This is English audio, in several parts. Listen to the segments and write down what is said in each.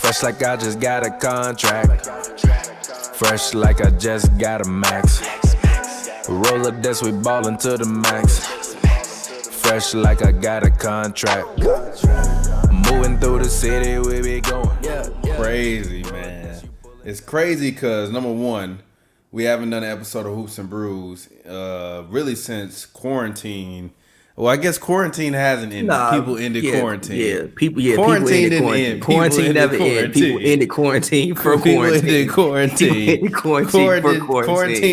Fresh like I just got a contract. Fresh like I just got a max. Roller this, we ballin' to the max. Fresh like I got a contract. Moving through the city, we be going. Crazy, man. It's crazy because, number one, we haven't done an episode of Hoops and Brews really since quarantine. Well, I guess quarantine hasn't ended. People ended quarantine. Quarantine didn't end. Quarantine never ended. People ended quarantine for quarantine. Quarantine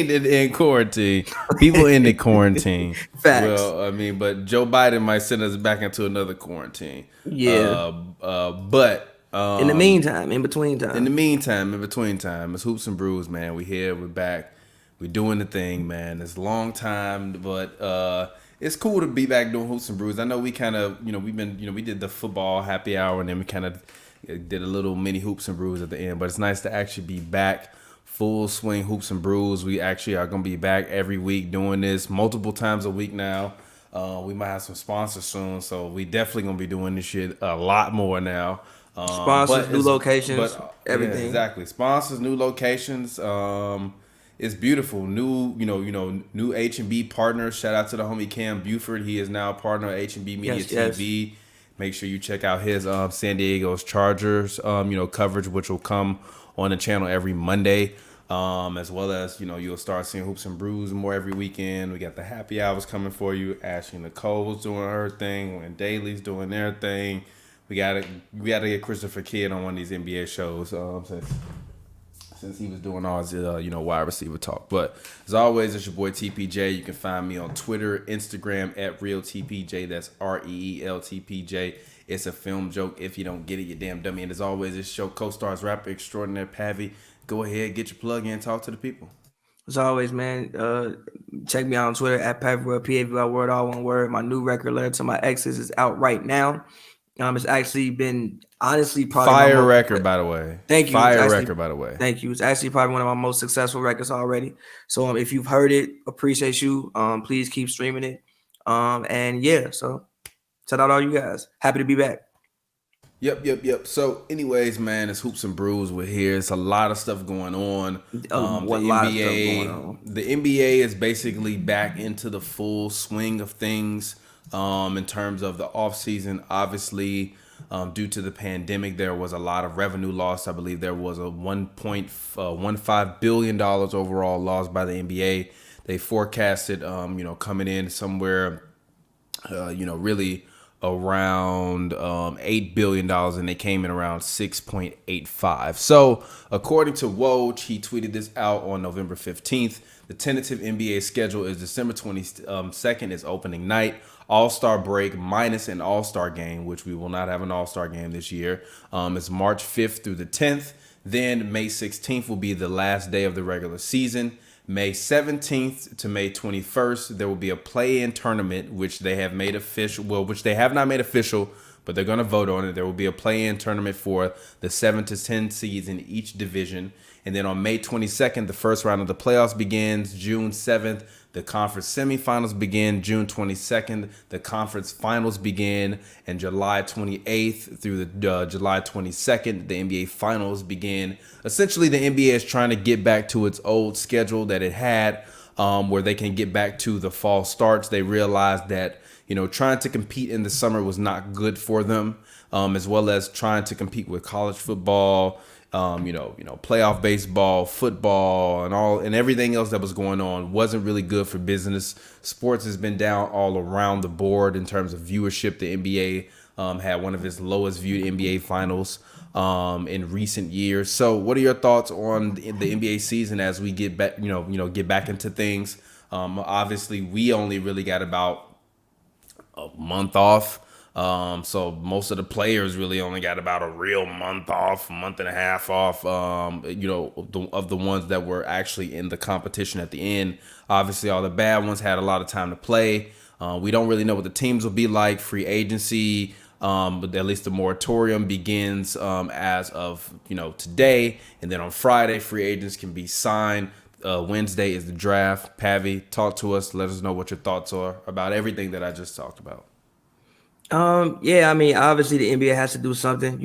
didn't end quarantine. People ended quarantine. Facts. Well, I mean, but Joe Biden might send us back into another quarantine. Yeah. But in the meantime, in between time, it's Hoops and Brews, man. We here, we're back, we doing the thing, man. It's a long time, but it's cool to be back doing Hoops and Brews. I know we kind of, we did the football happy hour, and then we kind of did a little mini Hoops and Brews at the end. But it's nice to actually be back, full swing Hoops and Brews. We actually are gonna be back every week doing this multiple times a week now. We might have some sponsors soon, so we definitely gonna be doing this shit a lot more now. Sponsors, new locations, everything. Yeah, exactly. Sponsors, new locations. It's beautiful. New H&B partners. Shout out to the homie Cam Buford. He is now a partner of H&B Media TV. Yes. Make sure you check out his San Diego's Chargers coverage, which will come on the channel every Monday. As well as, you'll start seeing Hoops and Brews more every weekend. We got the happy hours coming for you. Ashley Nicole's doing her thing. When Daly's doing their thing. We gotta get Christopher Kidd on one of these NBA shows since he was doing all his wide receiver talk. But as always, it's your boy TPJ. You can find me on Twitter, Instagram at RealTPJ. That's ReelTPJ. It's a film joke. If you don't get it, you damn dummy. And as always, this show co-stars rapper extraordinaire Pavy. Go ahead, get your plug in, talk to the people. As always, man, check me out on Twitter at Pavy, Pavy, all one word. My new record, Letter to My Exes, is out right now. It's actually been honestly probably fire record, by the way. Thank you. Fire record, by the way. Thank you. It's actually probably one of my most successful records already. So if you've heard it, appreciate you. Please keep streaming it. And yeah, so shout out all you guys. Happy to be back. Yep. So, anyways, man, it's Hoops and Brews. We're here. It's a lot of stuff going on. The NBA is basically back into the full swing of things. In terms of the offseason, obviously, due to the pandemic, there was a lot of revenue loss. I believe there was a $1.15 billion overall loss by the NBA. They forecasted, coming in somewhere, really around $8 billion, and they came in around 6.85. So, according to Woj, he tweeted this out on November 15th. The tentative NBA schedule is December 22nd is opening night. All-Star break minus an All-Star game, which we will not have an All-Star game this year. It's March 5th through the 10th. Then May 16th will be the last day of the regular season. May 17th to May 21st, there will be a play-in tournament, which they have made official. Well, which they have not made official, but they're going to vote on it. There will be a play-in tournament for the 7 to 10 seeds in each division. And then on May 22nd, the first round of the playoffs begins. June 7th, the conference semifinals begin. June 22nd, the conference finals begin. And July 28th through the July 22nd, the NBA finals begin. Essentially, the NBA is trying to get back to its old schedule that it had, where they can get back to the fall starts. They realized that, trying to compete in the summer was not good for them, as well as trying to compete with college football, playoff baseball, football, and everything else that was going on wasn't really good for business. Sports has been down all around the board in terms of viewership. The NBA had one of its lowest viewed NBA finals in recent years. So, what are your thoughts on the NBA season as we get back, get back into things? Obviously, we only really got about a month off. So most of the players really only got about a real month off, a month and a half off, of the ones that were actually in the competition at the end. Obviously, all the bad ones had a lot of time to play. We don't really know what the teams will be like. Free agency, but at least the moratorium begins as of today. And then on Friday, free agents can be signed. Wednesday is the draft. Pavy, talk to us. Let us know what your thoughts are about everything that I just talked about. Obviously the NBA has to do something.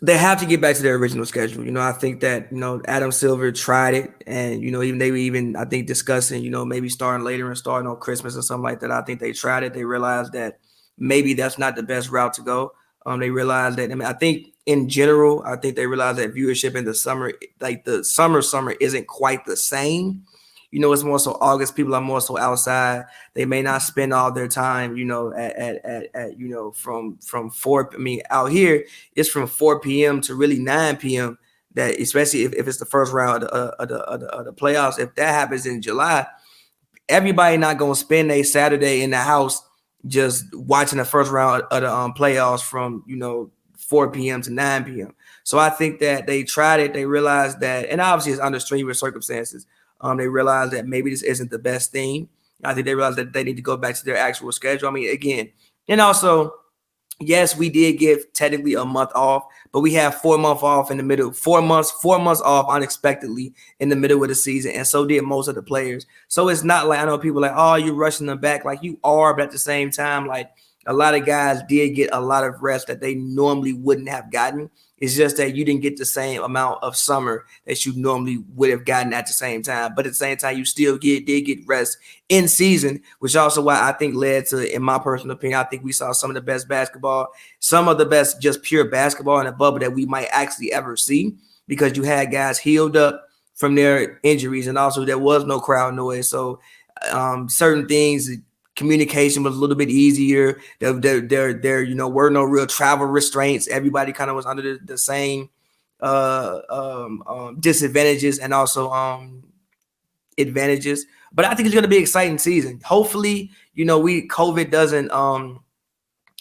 They have to get back to their original schedule. I think that, Adam Silver tried it, and, even they were even, I think, discussing, maybe starting later and starting on Christmas or something like that. I think they tried it. They realized that maybe that's not the best route to go. They realized that, I think in general, I think they realized that viewership in the summer, like the summer isn't quite the same. It's more so August. People are more so outside. They may not spend all their time, at from 4. I mean, out here it's from 4 p.m. to really 9 p.m. That especially if it's the first round of the playoffs. If that happens in July, everybody not gonna spend a Saturday in the house just watching the first round of the playoffs from 4 p.m. to 9 p.m. So I think that they tried it. They realized that, and obviously it's under strenuous circumstances. They realized that maybe this isn't the best thing. I think they realized that they need to go back to their actual schedule. I mean, again, and also, yes, we did give technically a month off, but we have 4 months off in the middle, 4 months off unexpectedly in the middle of the season, and so did most of the players. So it's not like, I know people like, oh, you're rushing them back. Like, you are, but at the same time, like, a lot of guys did get a lot of rest that they normally wouldn't have gotten. It's just that you didn't get the same amount of summer that you normally would have gotten at the same time. But at the same time, you still did get rest in season, which also why I think led to, in my personal opinion, I think we saw some of the best basketball, some of the best just pure basketball in the bubble that we might actually ever see, because you had guys healed up from their injuries, and also there was no crowd noise. So certain things, communication was a little bit easier. There were no real travel restraints. Everybody kind of was under the same disadvantages and also advantages. But I think it's going to be an exciting season. Hopefully, COVID doesn't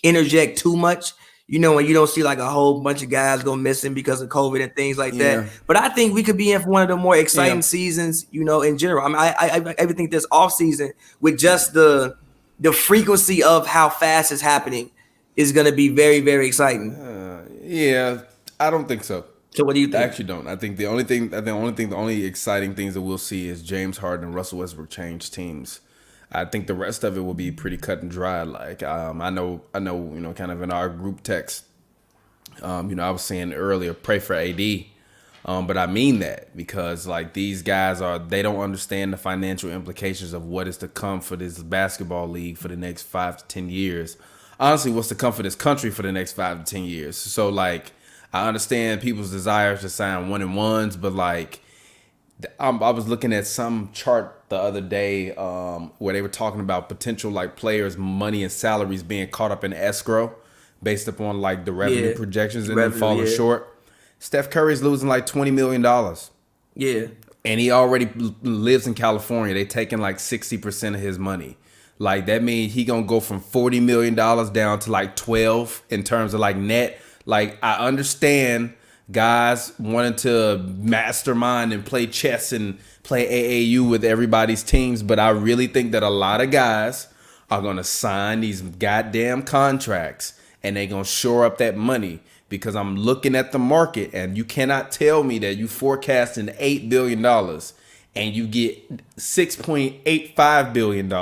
interject too much. When you don't see like a whole bunch of guys go missing because of COVID and things like that. But I think we could be in for one of the more exciting seasons, in general. I mean, I even think this off season with just the frequency of how fast it's happening is going to be very, very exciting. I don't think so. So what do you think? I actually don't. I think the only exciting things that we'll see is James Harden and Russell Westbrook change teams. I think the rest of it will be pretty cut and dry. Like I know, kind of in our group text, I was saying earlier, pray for AD, but I mean that because like these guys they don't understand the financial implications of what is to come for this basketball league for the next 5 to 10 years. Honestly, what's to come for this country for the next 5 to 10 years? So like, I understand people's desires to sign 1-and-1s, but like, I was looking at some chart the other day where they were talking about potential like players' money and salaries being caught up in escrow based upon like the revenue projections and then falling short. Steph Curry's losing like $20 million. Yeah. And he already lives in California. They taking like 60% of his money. Like that means he gonna go from $40 million down to like 12 in terms of like net. Like I understand guys wanting to mastermind and play chess and play AAU with everybody's teams, but I really think that a lot of guys are going to sign these goddamn contracts and they're going to shore up that money, because I'm looking at the market and you cannot tell me that you forecasting $8 billion and you get $6.85 billion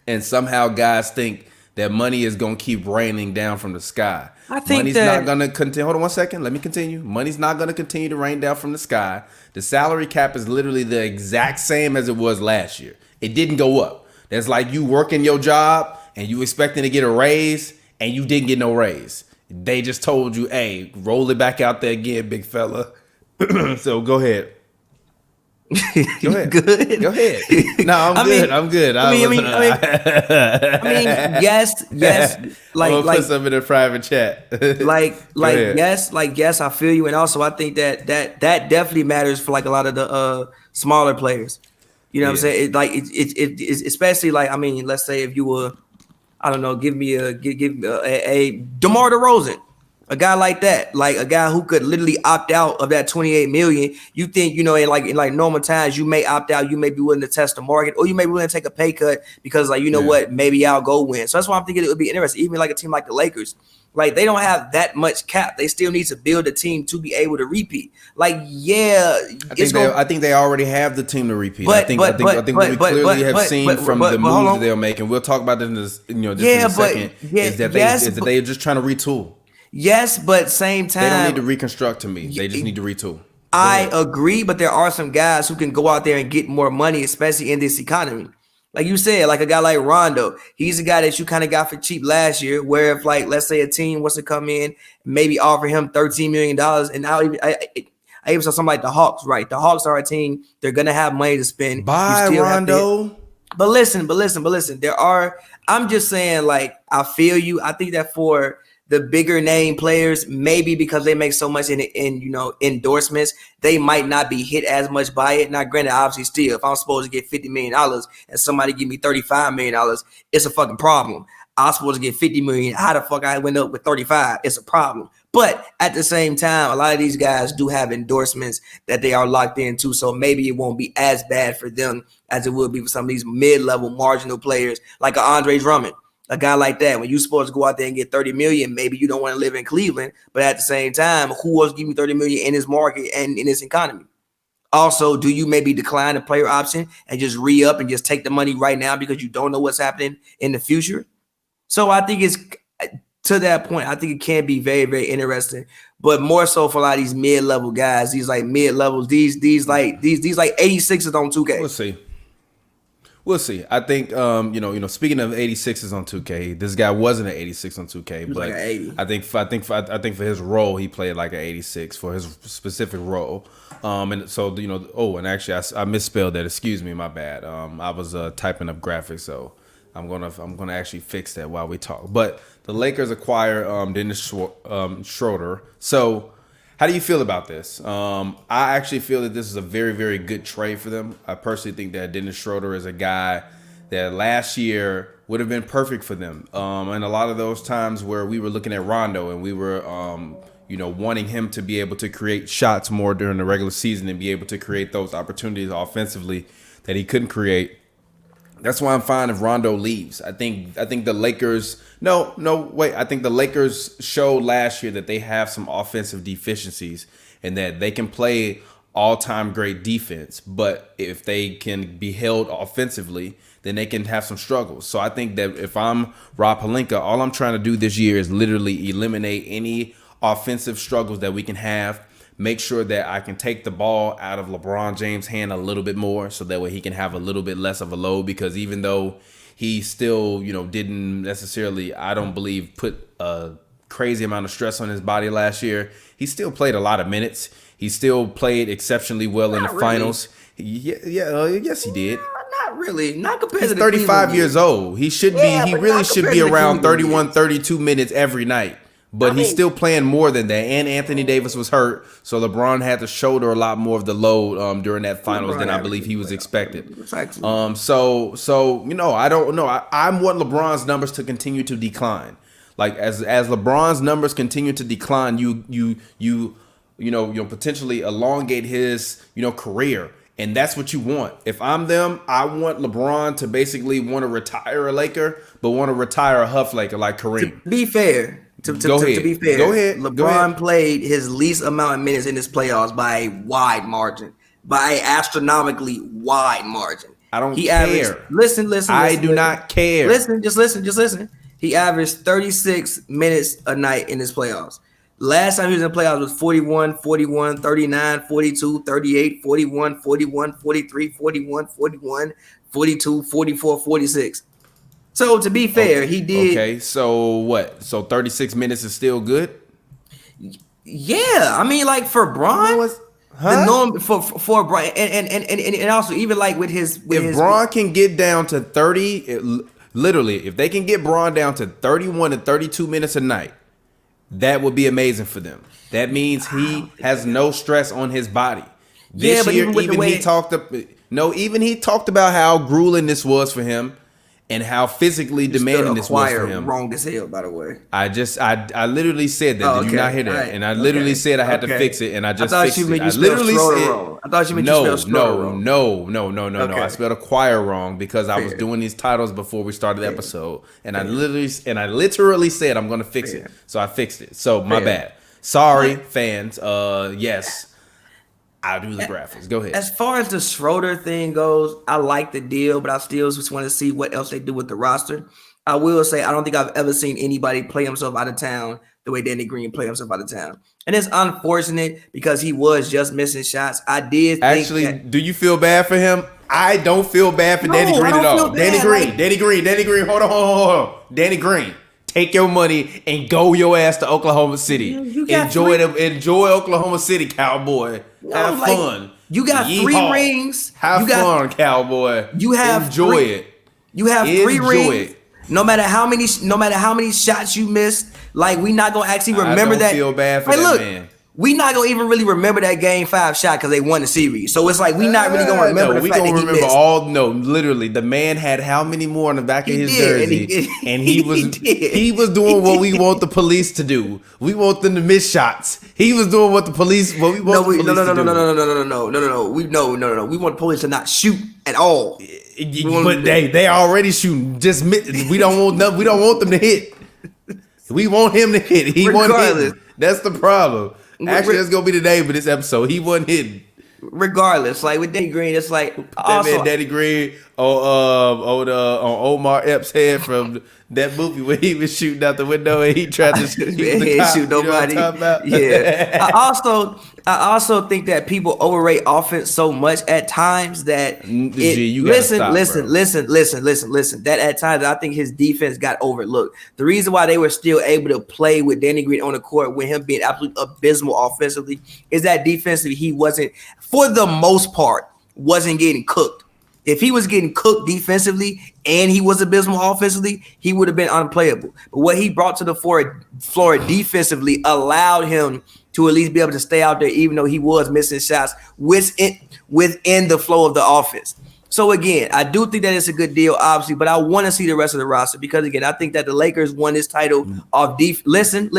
and somehow guys think that money is going to keep raining down from the sky. I think money's not going to continue. Hold on one second. Let me continue. Money's not going to continue to rain down from the sky. The salary cap is literally the exact same as it was last year. It didn't go up. That's like you working your job and you expecting to get a raise and you didn't get no raise. They just told you, hey, roll it back out there again, big fella. So go ahead. Go ahead. Good. Go ahead. No, I'm good. I mean, yes. Like, I'm gonna put some in a private chat. yes. I feel you, and also I think that definitely matters for like a lot of the smaller players. You know what I'm saying? It's especially like, I mean, let's say if you were, I don't know, give a DeMar DeRozan. A guy like that, like a guy who could literally opt out of that $28 million. You think, in like normal times, you may opt out. You may be willing to test the market, or you may be willing to take a pay cut because, like, what, maybe I'll go win. So that's why I'm thinking it would be interesting. Even like a team like the Lakers, like they don't have that much cap. They still need to build a team to be able to repeat. Like, I think they already have the team to repeat. I think what we clearly have seen from the moves that they're making. We'll talk about this in this, second. Is that they're just trying to retool. Yes, but same time, They don't need to reconstruct to me. They just need to retool. I agree, but there are some guys who can go out there and get more money, especially in this economy. Like you said, like a guy like Rondo, he's a guy that you kind of got for cheap last year. Where if, like, let's say a team wants to come in, maybe offer him $13 million, and now I even saw something like the Hawks, right? The Hawks are a team; they're gonna have money to spend. Bye, Rondo. But listen. I'm just saying, like, I feel you. I think that for the bigger name players, maybe because they make so much in endorsements, they might not be hit as much by it. Now, granted, obviously, still, if I'm supposed to get $50 million and somebody give me $35 million, it's a fucking problem. I'm supposed to get $50 million. How the fuck I went up with 35? It's a problem. But at the same time, a lot of these guys do have endorsements that they are locked into, so maybe it won't be as bad for them as it would be for some of these mid-level marginal players like Andre Drummond. A guy like that, when you're supposed to go out there and get 30 million, maybe you don't want to live in Cleveland, but at the same time, who else give you 30 million in this market and in this economy? Also, do you maybe decline a player option and just re-up and just take the money right now because you don't know what's happening in the future? So I think it's to that point. I think it can be very, very interesting, but more so for a lot of these mid-level guys, these like mid-levels, these like 86ers on 2K. We'll see. I think speaking of 86s on 2K, this guy wasn't an 86 on 2K, but like I think for his role, he played like an 86 for his specific role. And so and actually I misspelled that. Excuse me, my bad. I was typing up graphics, so I'm gonna actually fix that while we talk. But the Lakers acquire Dennis Schroder. So how do you feel about this? I actually feel that this is a very, very good trade for them. I personally think that Dennis Schroder is a guy that last year would have been perfect for them. And a lot of those times where we were looking at Rondo and we were, wanting him to be able to create shots more during the regular season and be able to create those opportunities offensively that he couldn't create. That's why I'm fine if Rondo leaves. I think the Lakers. I think the Lakers showed last year that they have some offensive deficiencies and that they can play all-time great defense, but if they can be held offensively, then they can have some struggles. So I think that if I'm Rob Pelinka, all I'm trying to do this year is literally eliminate any offensive struggles that we can have. Make sure that I can take the ball out of LeBron James' hand a little bit more so that way he can have a little bit less of a load, because even though he still, didn't necessarily, I don't believe, put a crazy amount of stress on his body last year, he still played a lot of minutes. He still played exceptionally well in the finals. Yes, he did. Not really. Not compared to He's 35 years old. He should be. He really should be around 31, 32 minutes every night. But he's still playing more than that. And Anthony Davis was hurt, so LeBron had to shoulder a lot more of the load during that finals than I believe he was expected. So I don't know. I want LeBron's numbers to continue to decline. Like as LeBron's numbers continue to decline, you potentially elongate his career. And that's what you want. If I'm them, I want LeBron to basically want to retire a Laker, but want to retire a Huff Laker like Kareem. To be fair. To be fair, LeBron played his least amount of minutes in his playoffs by a wide margin, by an astronomically wide margin. I don't care. Listen. I do not care. Just listen. He averaged 36 minutes a night in his playoffs. Last time he was in the playoffs was 41, 41, 39, 42, 38, 41, 41, 43, 41, 41, 42, 44, 46. So to be fair, he did. Okay, so what? So 36 minutes is still good? Yeah, I mean, like for Bron, the norm for Bron, and also even like with his. Bron can get down to 30, literally, if they can get Bron down to 31 to 32 minutes a night, that would be amazing for them. That means he has no stress on his body. This year, he talked about how grueling this was for him. And how physically demanding this was for him. Wrong as hell, by the way. I literally said that. Did you not hear that? Right. And I literally said I had to fix it, and I just fixed it. I literally said wrong. I thought you meant you spelled Schroder wrong. No. I spelled acquire wrong because I was doing these titles before we started the episode, and I literally said I'm going to fix it. So I fixed it. So my bad. Sorry, fans. Yes. I'll do the graphics. Go ahead. As far as the Schroder thing goes, I like the deal, but I still just want to see what else they do with the roster. I will say I don't think I've ever seen anybody play himself out of town the way Danny Green played himself out of town. And it's unfortunate because he was just missing shots. I did think do you feel bad for him? I don't feel bad for Danny Green at all. Danny Green. Hold on. Danny Green, take your money and go your ass to Oklahoma City. Enjoy Oklahoma City, cowboy. Have fun. You got 3 rings. Have fun, cowboy. Enjoy it. You have 3 rings. No matter how many shots you missed, like we not gonna actually remember that. I don't feel bad for that man. We not gonna even really remember that game 5 shot because they won the series. So it's like we not really gonna remember the fact that he missed. Literally, the man had how many more on the back of his jersey, and he was doing what we want the police to do. We want them to miss shots. He was doing what we want the police to do. No. We want the police to not shoot at all. But they already shooting. We don't want them to hit. We want him to hit. He wasn't hitting. That's the problem. Actually, that's gonna be the name of this episode. He wasn't hitting. Regardless, like with Danny Green, it's like that man Danny Green on Omar Epps' head from that movie where he was shooting out the window and he tried to shoot nobody. Yeah. I also think that people overrate offense so much at times that listen. That at times I think his defense got overlooked. The reason why they were still able to play with Danny Green on the court with him being absolutely abysmal offensively is that defensively he wasn't, for the most part, wasn't getting cooked. If he was getting cooked defensively and he was abysmal offensively, he would have been unplayable. But what he brought to the floor defensively allowed him to at least be able to stay out there, even though he was missing shots within the flow of the offense. So again, I do think that it's a good deal, obviously, but I want to see the rest of the roster because again, I think that the Lakers won this title off Listen.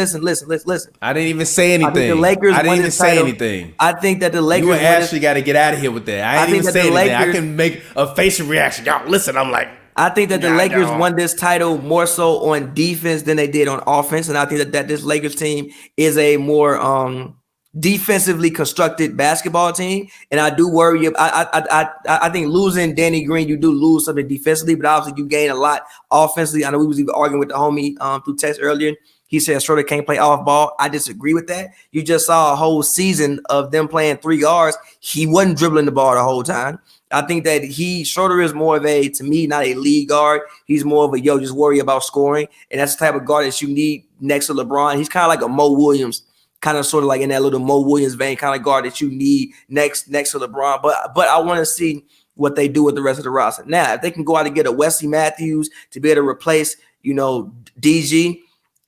I didn't even say anything. I think the Lakers I didn't won even this say title. anything. I think that the Lakers. You and Ashley got to get out of here with that. I didn't even say anything. I can make a facial reaction. Y'all listen. I'm like. I think that the Lakers won this title more so on defense than they did on offense, and I think that this Lakers team is a more defensively constructed basketball team. And I do worry. I think losing Danny Green, you do lose something defensively, but obviously you gain a lot offensively. I know we was even arguing with the homie through text earlier. He said Schroder can't play off ball. I disagree with that. You just saw a whole season of them playing 3 guards. He wasn't dribbling the ball the whole time. I think that Schroder is more of to me, not a lead guard. He's more of just worry about scoring. And that's the type of guard that you need next to LeBron. He's kind of like a Mo Williams, kind of sort of like in that little Mo Williams vein, kind of guard that you need next to LeBron. But I want to see what they do with the rest of the roster. Now, if they can go out and get a Wesley Matthews to be able to replace, DG,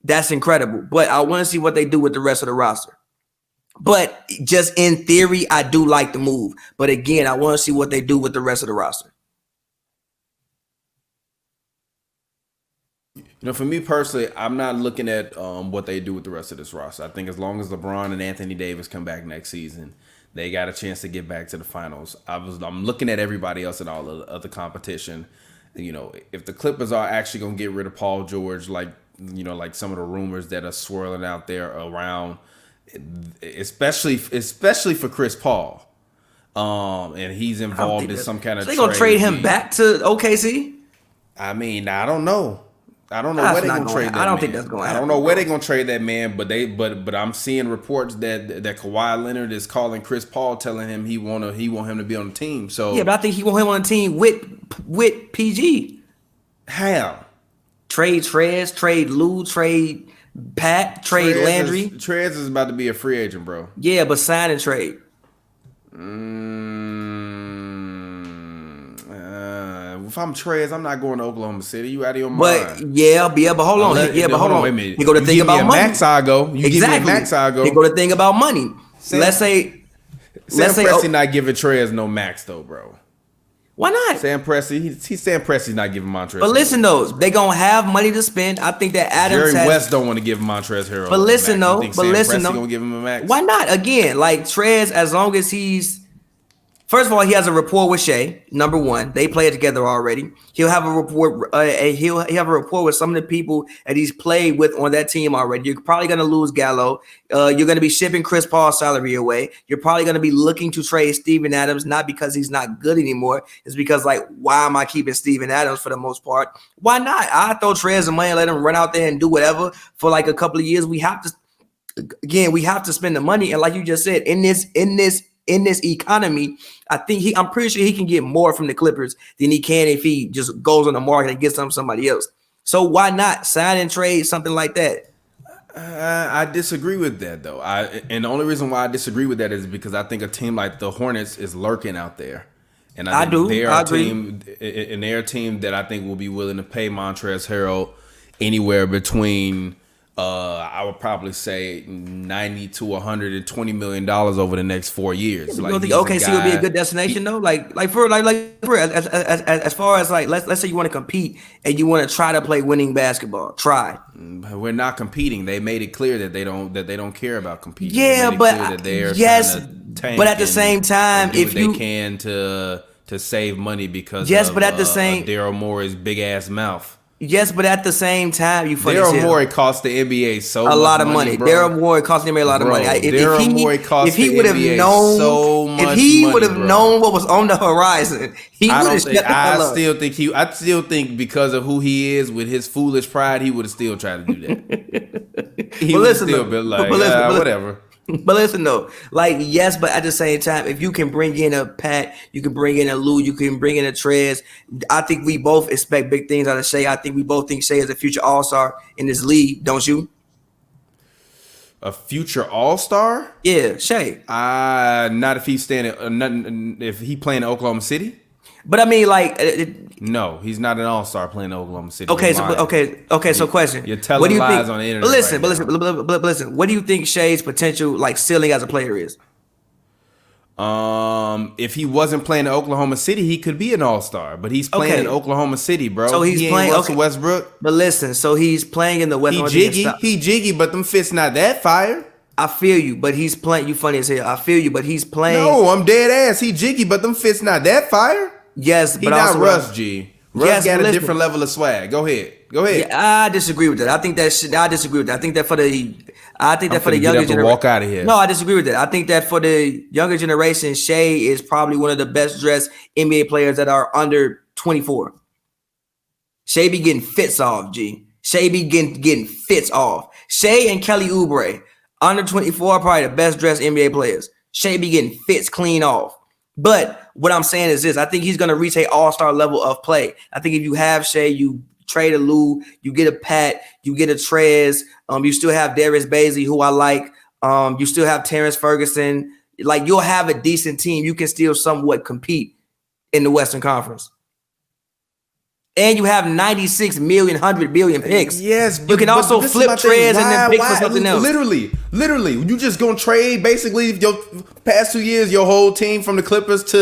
that's incredible. But I want to see what they do with the rest of the roster. But just in theory, I do like the move. But again, I want to see what they do with the rest of the roster. For me personally, I'm not looking at what they do with the rest of this roster. I think as long as LeBron and Anthony Davis come back next season, they got a chance to get back to the finals. I'm looking at everybody else in all of the competition. If the Clippers are actually going to get rid of Paul George, like some of the rumors that are swirling out there around, especially for Chris Paul, and he's involved in some kind of. They gonna trade him back to OKC? I mean, I don't know. I don't know where they're gonna trade that man. I don't think that's going to happen. I don't know where they're gonna trade that man, but I'm seeing reports that Kawhi Leonard is calling Chris Paul, telling him he want him to be on the team. So yeah, but I think he want him on the team with PG. How? Trade Trez, trade Lou, trade Pat, trade Landry. Trez is about to be a free agent, bro. Yeah, but sign and trade. If I'm Trez, I'm not going to Oklahoma City. You out of your mind? But hold on. Hold on. Wait a minute. You go to think about money. Max, I go. You give me max, I go. You go to think about money. Let's say Presti not giving Trez no max though, bro. Why not? Sam Presti's not giving Montrezl. But listen, though, they gonna have money to spend. I think that Adams Jerry West don't want to give Montrezl Harrell. But listen, though, gonna give him a max. Why not? Again, like Trez, as long as he's. First of all, he has a rapport with Shea. Number one, they play together already. He'll have a rapport. He'll have a rapport with some of the people that he's played with on that team already. You're probably going to lose Gallo. You're going to be shipping Chris Paul's salary away. You're probably going to be looking to trade Steven Adams, not because he's not good anymore. It's because, why am I keeping Steven Adams for the most part? Why not? I throw Trez some money and let him run out there and do whatever for a couple of years. We have to again, we have to spend the money. And like you just said, in this economy, I'm pretty sure he can get more from the Clippers than he can if he just goes on the market and gets somebody else. So why not sign and trade something like that? I disagree with that, though. And the only reason why I disagree with that is because I think a team like the Hornets is lurking out there. And I think they're a team that I think will be willing to pay Montrezl Harrell anywhere between I would probably say $90 to $120 million over the next 4 years. You don't think OKC would be a good destination though? Like as far as like let's say you want to compete and you want to try to play winning basketball. Try. We're not competing. They made it clear that they don't care about competing. Yeah, but yes, but at the same time, if they can to save money because but at the same Daryl Morey's big ass mouth. Yes, but at the same time, Daryl Morey cost the NBA a lot of money. Daryl Morey cost the NBA a lot of money. If he would have known what was on the horizon, he would have shut the hell up. I still think because of who he is with his foolish pride, he would have still tried to do that. He would still been like, whatever. But listen though, like yes, but at the same time, if you can bring in a Pat, you can bring in a Lou, you can bring in a Trez. I think we both expect big things out of Shai. I think we both think Shai is a future All-Star in this league, don't you? A future All-Star? Yeah, Shai. Not if he's if he playing in Oklahoma City. But I mean, like, no, he's not an All-Star playing in Oklahoma City. Okay, so question. You're telling lies on the internet. But listen. What do you think Shai's potential, like, ceiling as a player is? If he wasn't playing in Oklahoma City, he could be an All-Star. But he's playing in Oklahoma City, bro. So he's playing Westbrook. But listen, so he's playing in the West. He jiggy, but them fits not that fire. I feel you, but he's playing. You funny as hell. I feel you, but he's playing. No, I'm dead ass. He jiggy, but them fits not that fire. Yes, but not Russ G. Russ got a different level of swag. Go ahead. Yeah, I disagree with that. I think that for the younger generation. Walk out of here. No, I disagree with that. I think that for the younger generation, Shai is probably one of the best dressed NBA players that are under 24. Shai be getting fits off, G. Shai be getting fits off. Shai and Kelly Oubre, under 24, are probably the best dressed NBA players. Shai be getting fits clean off. But what I'm saying is this: I think he's going to reach an all-star level of play. I think if you have Shai, you trade a Lou, you get a Pat, you get a Trez, you still have Darius Bazley, who I like. You still have Terrence Ferguson. Like, you'll have a decent team. You can still somewhat compete in the Western Conference. And you have 96 million, 100 billion picks. Yes, but you can also flip Trez and then pick for something else. Literally, you just gonna trade basically your past 2 years, your whole team from the Clippers to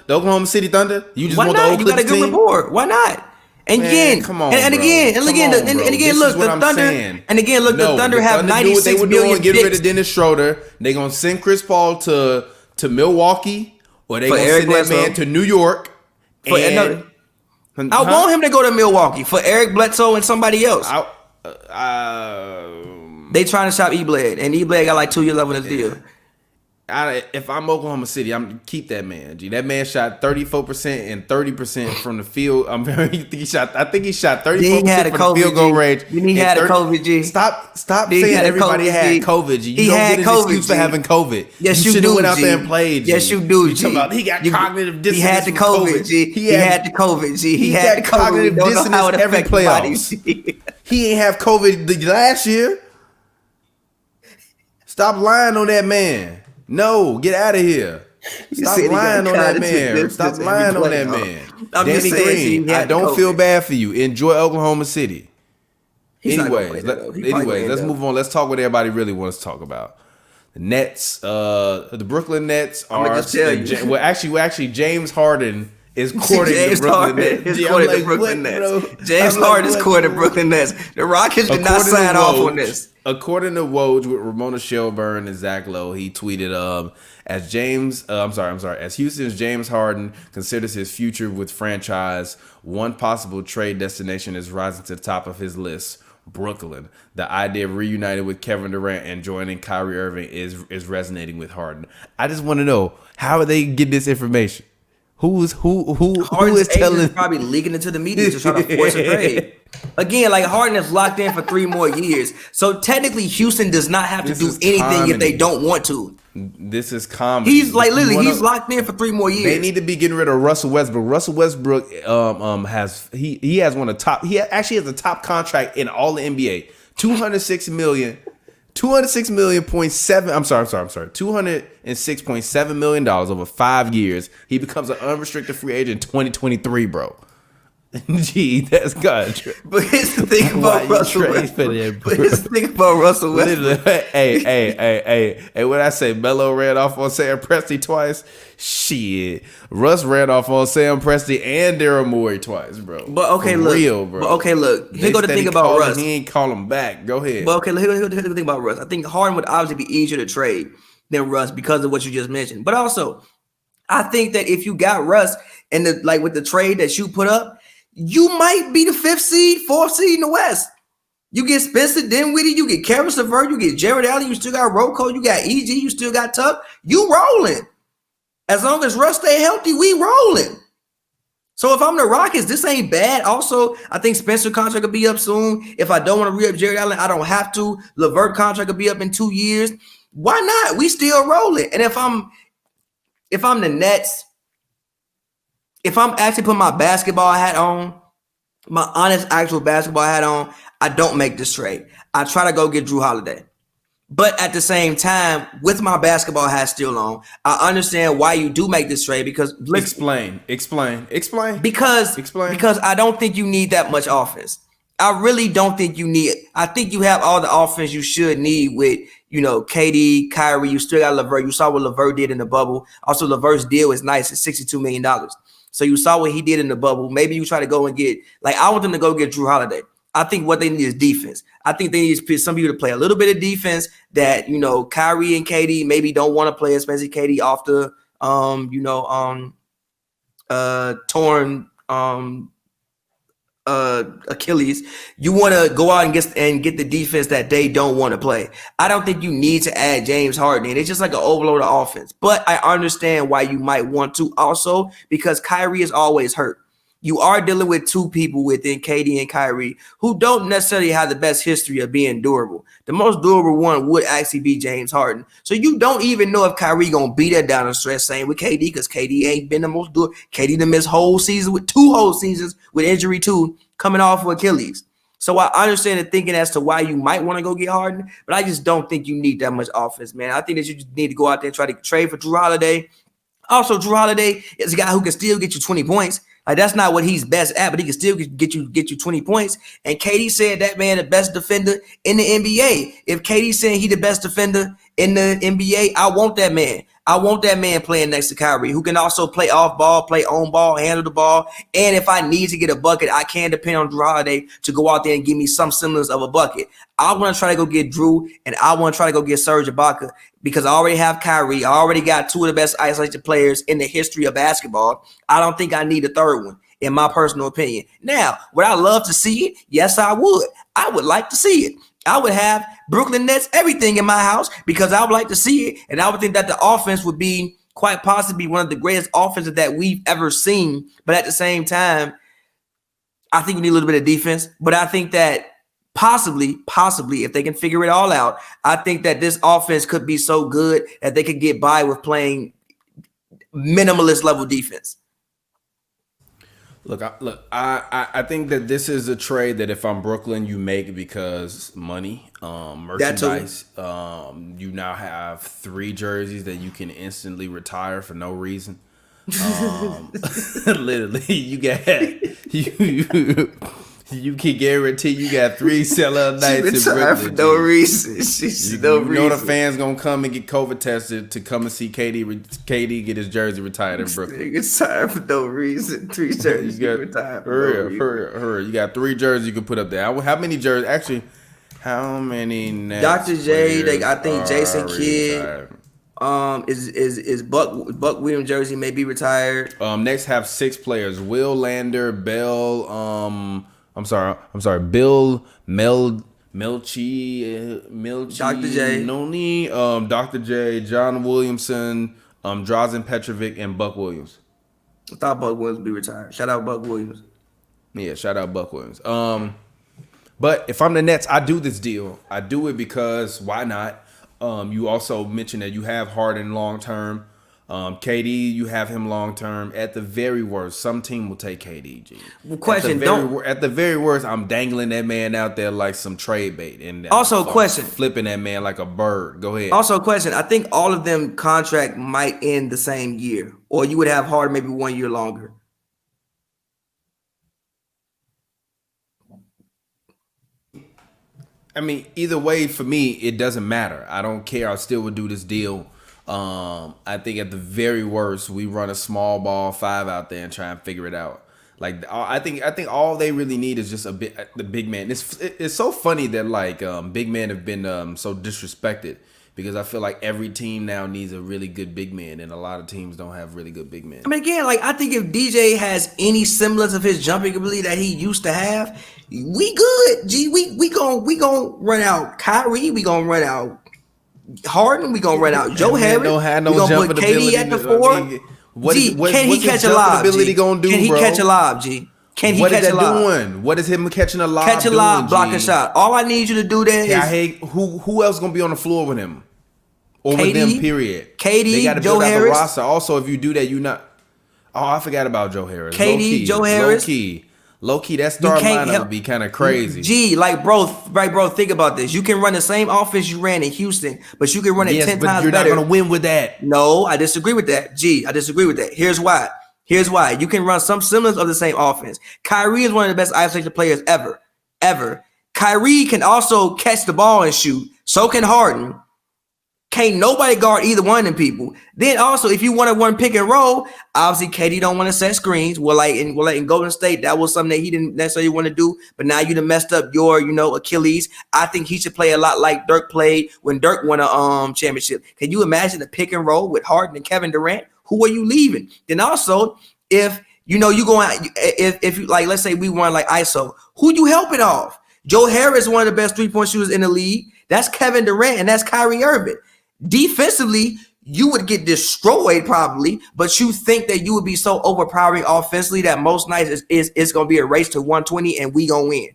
the Oklahoma City Thunder. You just want the old Clippers team? You got a good rapport. Why not? And again, come on, and again, look, the Thunder, the Thunder have 96 billion get rid of Dennis Schroder. They gonna send Chris Paul to Milwaukee, or they gonna send that man to New York. I want him to go to Milwaukee for Eric Bledsoe and somebody else. They trying to shop E-Bled, and E-Bled got like 2 years left on his deal. If I'm Oklahoma City, I'm keep that man. G, that man shot 34% and 30% from the field. I think he shot 34% from the field goal range. He had a COVID, G. Stop saying everybody had COVID, G. You don't get an excuse for having COVID. Yes, you do. Should have went out there and played, G. Yes, you do, G. He got cognitive dissonance. He had the COVID, G. He had the COVID, G. He had cognitive dissonance every playoffs. He ain't have COVID the last year. Stop lying on that man. No, get out of here. Stop lying on that man. Stop lying on that man. Danny Green, I don't feel bad for you. Enjoy Oklahoma City. Anyways, let's move on. Let's talk what everybody really wants to talk about. The Nets, the Brooklyn Nets are. Actually, James Harden is courting the Brooklyn Nets. James Harden is courting the Brooklyn Nets. The Rockets did not sign off on this. According to Woj with Ramona Shelburne and Zach Lowe, he tweeted, as Houston's James Harden considers his future with franchise, one possible trade destination is rising to the top of his list, Brooklyn. The idea of reuniting with Kevin Durant and joining Kyrie Irving is resonating with Harden. I just want to know, how are they getting this information? Who is telling? Probably leaking into the media to try to force a trade. Again, like Harden is locked in for 3 more years. So technically, Houston does not have to do anything if they don't want to. This is comedy. He's like literally, he's locked in for 3 more years. They need to be getting rid of Russell Westbrook. Russell Westbrook has one of the top. He actually has the top contract in all the NBA. 206 million. 206.7 million dollars over 5 years. He becomes an unrestricted free agent in 2023, bro. Gee, that's God. But here's the thing about Russell Westbrook. Hey, what I say? Melo ran off on Sam Presti twice. Shit, Russ ran off on Sam Presti and Daryl Morey twice, bro. But okay, For look, real, bro. But okay, look. Here go the thing about Russ. He ain't call him back. Go ahead. But okay, here's the thing about Russ. I think Harden would obviously be easier to trade than Russ because of what you just mentioned. But also, I think that if you got Russ and with the trade that you put up, you might be the 5th seed, 4th seed in the West. You get Spencer Dinwiddie, you get Karis LeVert, you get Jared Allen, you still got Rocco, you got EG, you still got Tuck. You rolling. As long as Russ stay healthy, we rolling. So if I'm the Rockets, this ain't bad. Also, I think Spencer contract will be up soon. If I don't want to re-up Jared Allen, I don't have to. LeVert contract will be up in 2 years. Why not? We still rolling. And if I'm the Nets, if I'm actually putting my basketball hat on, my honest actual basketball hat on, I don't make this trade. I try to go get Drew Holiday. But at the same time, with my basketball hat still on, I understand why you do make this trade because explain. Because I don't think you need that much offense. I really don't think you need it. I think you have all the offense you should need with, KD, Kyrie. You still got LeVert. You saw what LeVert did in the bubble. Also, LeVert's deal is nice. It's $62 million. So you saw what he did in the bubble. Maybe you try to go and get, I want them to go get Drew Holiday. I think what they need is defense. I think they need some people to play a little bit of defense that, Kyrie and KD maybe don't want to play, especially KD off the, torn Achilles. You want to go out and get the defense that they don't want to play. I don't think you need to add James Harden. It's just like an overload of offense. But I understand why you might want to also because Kyrie is always hurt. You are dealing with 2 people within KD and Kyrie who don't necessarily have the best history of being durable. The most durable one would actually be James Harden. So you don't even know if Kyrie going to beat that down the stretch. Same with KD because KD ain't been the most durable. KD done missed whole season with 2 whole seasons with injury too, coming off of Achilles. So I understand the thinking as to why you might want to go get Harden, but I just don't think you need that much offense, man. I think that you just need to go out there and try to trade for Drew Holiday. Also, Drew Holiday is a guy who can still get you 20 points. That's not what he's best at, but he can still get you 20 points. And KD said that man the best defender in the NBA. If KD saying he the best defender in the NBA, I want that man. I want that man playing next to Kyrie, who can also play off ball, play on ball, handle the ball. And if I need to get a bucket, I can depend on Drew Holiday to go out there and give me some semblance of a bucket. I want to try to go get Drew, and I want to try to go get Serge Ibaka because I already have Kyrie. I already got 2 of the best isolated players in the history of basketball. I don't think I need a third one, in my personal opinion. Now, would I love to see it? Yes, I would. I would like to see it. I would have Brooklyn Nets everything in my house because I would like to see it. And I would think that the offense would be quite possibly one of the greatest offenses that we've ever seen. But at the same time, I think you need a little bit of defense. But I think that possibly, if they can figure it all out, I think that this offense could be so good that they could get by with playing minimalist level defense. I think that this is a trade that if I'm Brooklyn, you make because money, merchandise. You now have 3 jerseys that you can instantly retire for no reason. Literally, you can guarantee you got 3 sellout nights in Brooklyn. For no reason. The fans gonna come and get COVID tested to come and see KD get his jersey retired in Brooklyn. It's time for no reason. 3 jerseys you retired for real. You got 3 jerseys you can put up there. How many jerseys? Actually, how many? Dr. J. I think Jason Kidd. Is Buck Williams jersey may be retired. Next have 6 players: Will Lander, Bell. I'm sorry. Bill Melchi, Dr. J, Noni, Dr. J, John Williamson, Drazen Petrovic, and Buck Williams. I thought Buck Williams would be retired. Shout out Buck Williams. Yeah, shout out Buck Williams. But if I'm the Nets, I do this deal. I do it because why not? You also mentioned that you have Harden long term. KD, you have him long term. At the very worst, some team will take KD. G. Question: At the very worst, I'm dangling that man out there like some trade bait, and also question: flipping that man like a bird. Go ahead. Also, question: I think all of them contract might end the same year, or you would have Harden maybe 1 year longer. I mean, either way, for me, it doesn't matter. I don't care. I still would do this deal. I think at the very worst, we run a small ball 5 out there and try and figure it out. Like I think all they really need is just the big man. It's so funny that like big men have been so disrespected because I feel like every team now needs a really good big man, and a lot of teams don't have really good big men. I mean, again, like I think if DJ has any semblance of his jumping ability that he used to have, we good. G, we gonna run out Kyrie. We gonna run out Harden. We gonna run out Joe Harris. Don't have no we gonna jumping put KD at the 4. I mean, Can he catch a lob? Ability gonna do, can he bro? catch a lob? G. Can he what catch is a that lob? doing? What is him catching a lob? Catch a lob, block a shot. All I need you to do there is. I hate who else gonna be on the floor with him? Or with them, period. KD, they got to Joe build out Harris. the roster. Also, if you do that, you not. Oh, I forgot about Joe Harris. KD, Joe Harris. Low key. That star lineup would be kind of crazy. Gee, like bro, think about this. You can run the same offense you ran in Houston, but you can run it 10 times better. You're not gonna win with that. No, I disagree with that. I disagree with that. Here's why. You can run some semblance of the same offense. Kyrie is one of the best isolation players ever. Kyrie can also catch the ball and shoot. So can Harden. Can't nobody guard either one of them people. Then also, if you want to run pick and roll, obviously KD don't want to set screens. Well, like in Golden State, that was something that he didn't necessarily want to do. But now you done messed up your, Achilles. I think he should play a lot like Dirk played when Dirk won a championship. Can you imagine a pick and roll with Harden and Kevin Durant? Who are you leaving? Then also, if you going, if you like, let's say we run like ISO, who you helping off? Joe Harris is one of the best 3-point shooters in the league. That's Kevin Durant and that's Kyrie Irving. Defensively, you would get destroyed probably, but you think that you would be so overpowering offensively that most nights is going to be a race to 120 and we going to win.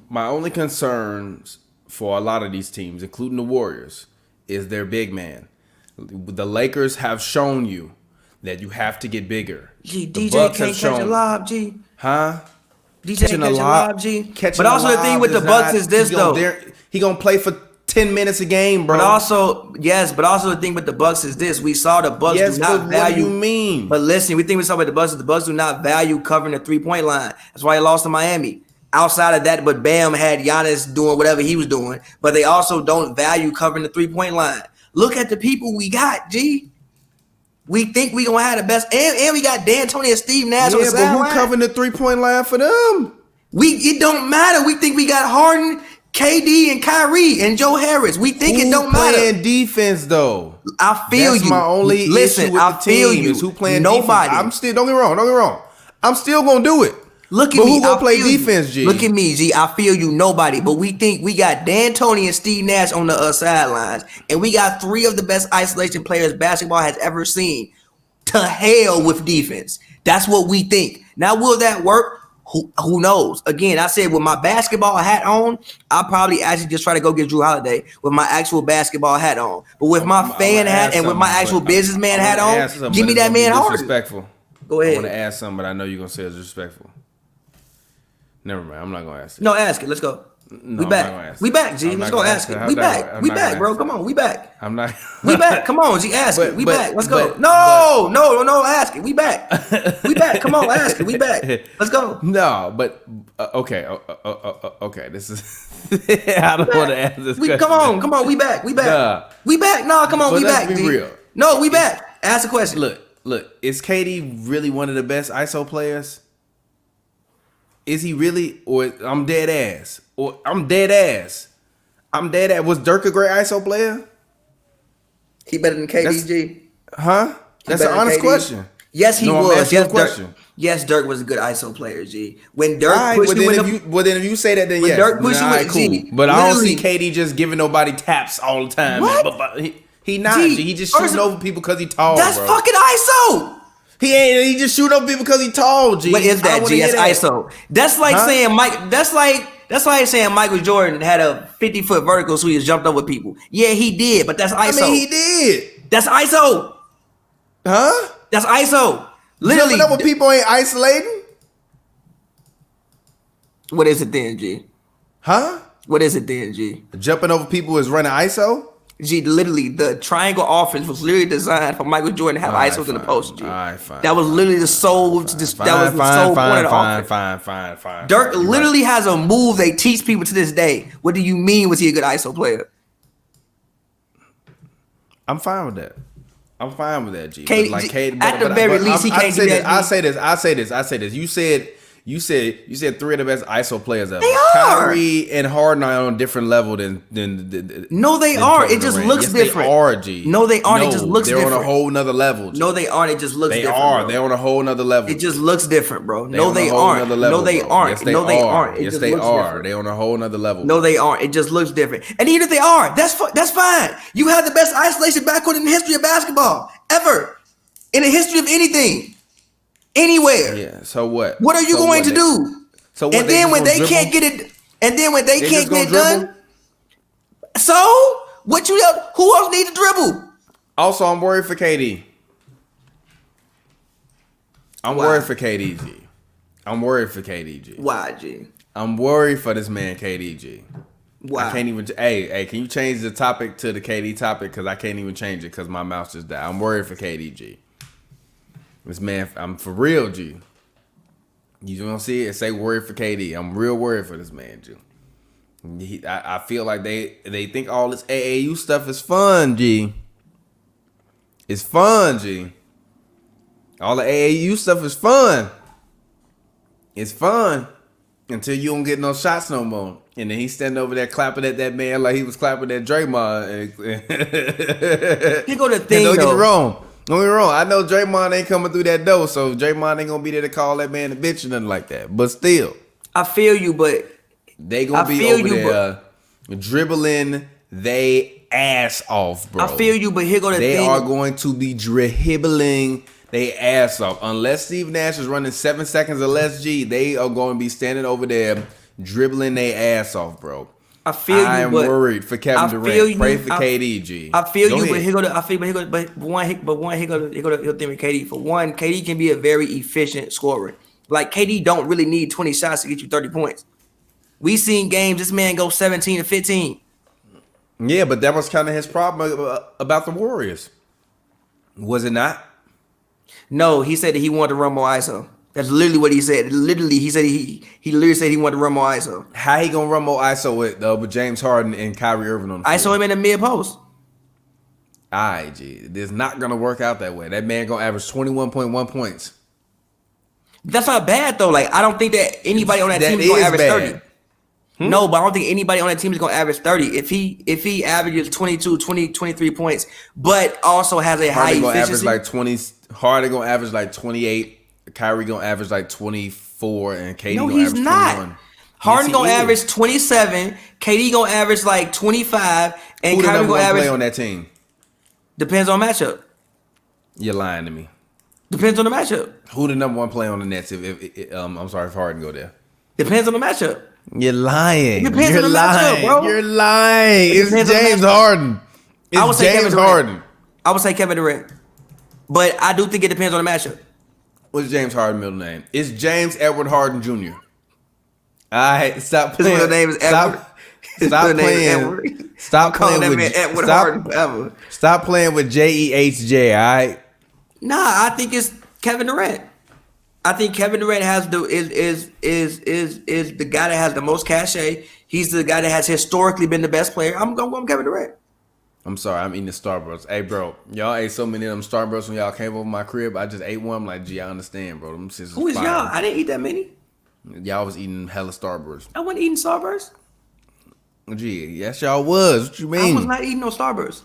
My only concerns for a lot of these teams, including the Warriors, is their big man. The Lakers have shown you that you have to get bigger. Gee, DJ can't catch a lob, G. Huh? DJ can't catch a lob, G. But also the thing with the Bucks is this though. He gonna play for 10 minutes a game, bro. But also the thing with the Bucks is this. We saw the Bucks do not value. What do you mean? But listen, we saw with the Bucks is the Bucks do not value covering the 3-point line. That's why they lost to Miami. Outside of that, but Bam had Giannis doing whatever he was doing. But they also don't value covering the 3-point line. Look at the people we got, G. We think we gonna have the best, and we got D'Antoni and Steve Nash on the sideline. But who covering the 3-point line for them? It don't matter. We think we got Harden, KD, and Kyrie and Joe Harris. We think it don't matter. Who playing defense though? I feel That's you. my only issue with the team is who playing Nobody. defense. Don't get me wrong. I'm still gonna do it. Look at me. Who gonna play defense, G? Look at me, G. I feel you. Nobody. But we think we got D'Antoni and Steve Nash on the sidelines, and we got 3 of the best isolation players basketball has ever seen. To hell with defense. That's what we think. Now, will that work? Who knows? Again, I said with my basketball hat on, I'll probably actually just try to go get Drew Holiday with my actual basketball hat on. But with my fan hat and with my actual businessman hat on, give me that man Harden. Disrespectful. Go ahead. I want to ask something, but I know you're gonna say it's disrespectful. Never mind. I'm not gonna ask it. No, ask it. Let's go. No, we back. We back, G. Let's go ask it. We back. We back, bro. Come on. We back. I'm not. We back. Come on, G. Ask it. We back. Let's go. No. Ask it. We back. We back. Come on. Ask it. We back. Let's go. No, but okay. Okay. This is. I don't want to ask this question. Come on. We back. We back. We back. No, come on. We back. Let's be real. No, we back. Ask the question. Look. Is KD really one of the best ISO players? Is he really? Or I'm dead ass. Was Dirk a great ISO player? He better than KDG. Huh? That's an honest question. Yes, he No, I'm was. asking you a Yes, question. Yes, Dirk was a good ISO player, G. When Dirk All right, pushed well, you then in if you say that, then when yes. Dirk pushed all you right, in, cool. G, But I don't see literally- KD just giving nobody taps all the time. What? Man. He not. G, G. He just first shooting of- over people because he tall, that's bro. fucking ISO. He ain't. He just shoot over people because he tall, G. What is I don't that, wanna G? hear That's that. ISO. That's like Huh? saying Mike. That's like saying Michael Jordan had a 50-foot vertical, so he just jumped over people. Yeah, he did, but that's ISO. I mean, he did. That's ISO. Huh? That's ISO. Literally. Jumping up with people ain't isolating. What is it then, G? Huh? What is it then, G? Jumping over people is running ISO. G, literally, the triangle offense was literally designed for Michael Jordan to have All right, ISOs in the fine. post, G. All right, fine. That was literally the sole. That was the sole point of the offense. Fine. Dirk You're literally right. has a move they teach people to this day. What do you mean was he a good ISO player? I'm fine with that. I'm fine with that, G. K- But like K, at the very least, he can't do that, I G. say this. You said three of the best ISO players ever. They are. Kyrie and Harden are on a different level than No, they than are. Kevin It just Durant. looks Yes, different. They are, G. No, they aren't. It just looks they're on different. a whole nother level, G. No, they aren't. It just looks They different. are. Bro. They're on a whole nother level. It just looks different, bro. They No, on they a whole aren't. nother level, No, they bro. aren't. Yes, they No, they are. aren't. It Yes, just they looks are. different. They on a whole nother level. No, they aren't. It just looks different. And even if they are, that's fine. You have the best isolation backcourt in the history of basketball ever, in the history of anything, anywhere. Yeah. So what? What are you So going what? to do? So what? And then when they just gonna can't get it, and then when they dribble? can't They get it just gonna dribble? done, so what you? Who else need to dribble? Also, I'm worried for KD. I'm Why? worried for KDG. I'm worried for KDG. Why, G? I'm worried for this man KDG. Why? I can't even. Hey, can you change the topic to the KD topic? Because I can't even change it because my mouth just died. I'm worried for KDG. This man, I'm for real, G. You don't see it? Say worried for KD. I'm real worried for this man, G. I feel like they think all this AAU stuff is fun, G. It's fun, G. All the AAU stuff is fun. It's fun until you don't get no shots no more. And then he's standing over there clapping at that man like he was clapping at Draymond. Here go the thing, Don't get me though. wrong. Don't get me wrong. I know Draymond ain't coming through that door, so Draymond ain't gonna be there to call that man a bitch or nothing like that. But still, I feel you, but they gonna be over there dribbling they ass off, bro. I feel you, but here go the They thing. are going to be dribbling they ass off. Unless Steve Nash is running 7 seconds or less, G, they are going to be standing over there dribbling they ass off, bro. I feel you, I am but worried for Kevin I Durant. feel you. Pray for KD, G. I feel Go you, ahead. but here go the. I feel, but here go, but one, here go the thing with KD. For one, KD can be a very efficient scorer. Like KD don't really need 20 shots to get you 30 points. We seen games this man go 17 to 15. Yeah, but that was kind of his problem about the Warriors. Was it not? No, he said that he wanted to run more ISO. That's literally what he said. Literally, he said he literally said he wanted to run more ISO. How he gonna run more ISO with James Harden and Kyrie Irving on the ISO field? him in the mid post. Alright, G. It's not gonna work out that way. That man gonna average 21.1 points. That's not bad though. Like I don't think that anybody on that team is gonna is average bad. 30. No, but I don't think anybody on that team is gonna average 30. If he averages 22, 20, 23 points, but also has a high Harden gonna average efficiency. like 20. Harden gonna average like 28. Kyrie gonna average like 24, and KD No, gonna he's average not. 21. Harden Yes, he gonna is. average 27. KD gonna average like 25, and Who the Kyrie number gonna one average. player on that team? Depends on matchup. You're lying to me. Depends on the matchup. Who the number one player on the Nets? If I'm sorry if Harden go there. Depends on the matchup. You're lying. It depends You're on the matchup, lying. bro. You're lying. It's depends on the James matchup. Harden. I would It's say Kevin James Durant. Harden. I would say Kevin Durant, but I do think it depends on the matchup. What's James Harden's middle name? It's James Edward Harden Jr. All right, stop His playing. middle name is Edward. His Stop middle name is playing. Edward. Stop Calling playing that with man Edward stop, Harden forever. Stop playing with JEHJ. All right. Nah, I think it's Kevin Durant. I think Kevin Durant has is the guy that has the most cachet. He's the guy that has historically been the best player. I'm going with Kevin Durant. I'm sorry, I'm eating the Starburst. Hey, bro, y'all ate so many of them Starbursts when y'all came over my crib. I just ate one. I'm like, gee, I understand, bro. Them shits Who is fire. y'all? I didn't eat that many. Y'all was eating hella Starburst. I wasn't eating Starburst. Gee, yes, y'all was. What you mean? I was not eating no Starburst.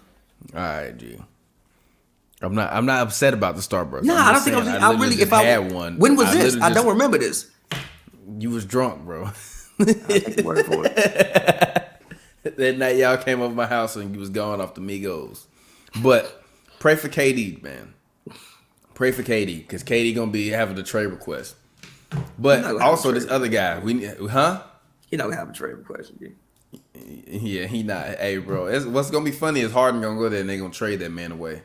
All right, G. I'm not upset about the Starburst. Nah, I don't think I really. If I had one, when was this? I don't remember this. You was drunk, bro. I'll take your word for it. That night y'all came over my house and you was going off the Migos. But pray for KD, man. Pray for KD because KD gonna be having a trade request. But also this other guy, He not gonna have a trade request. Yeah, he not. Hey, bro, what's gonna be funny is Harden gonna go there and they gonna trade that man away.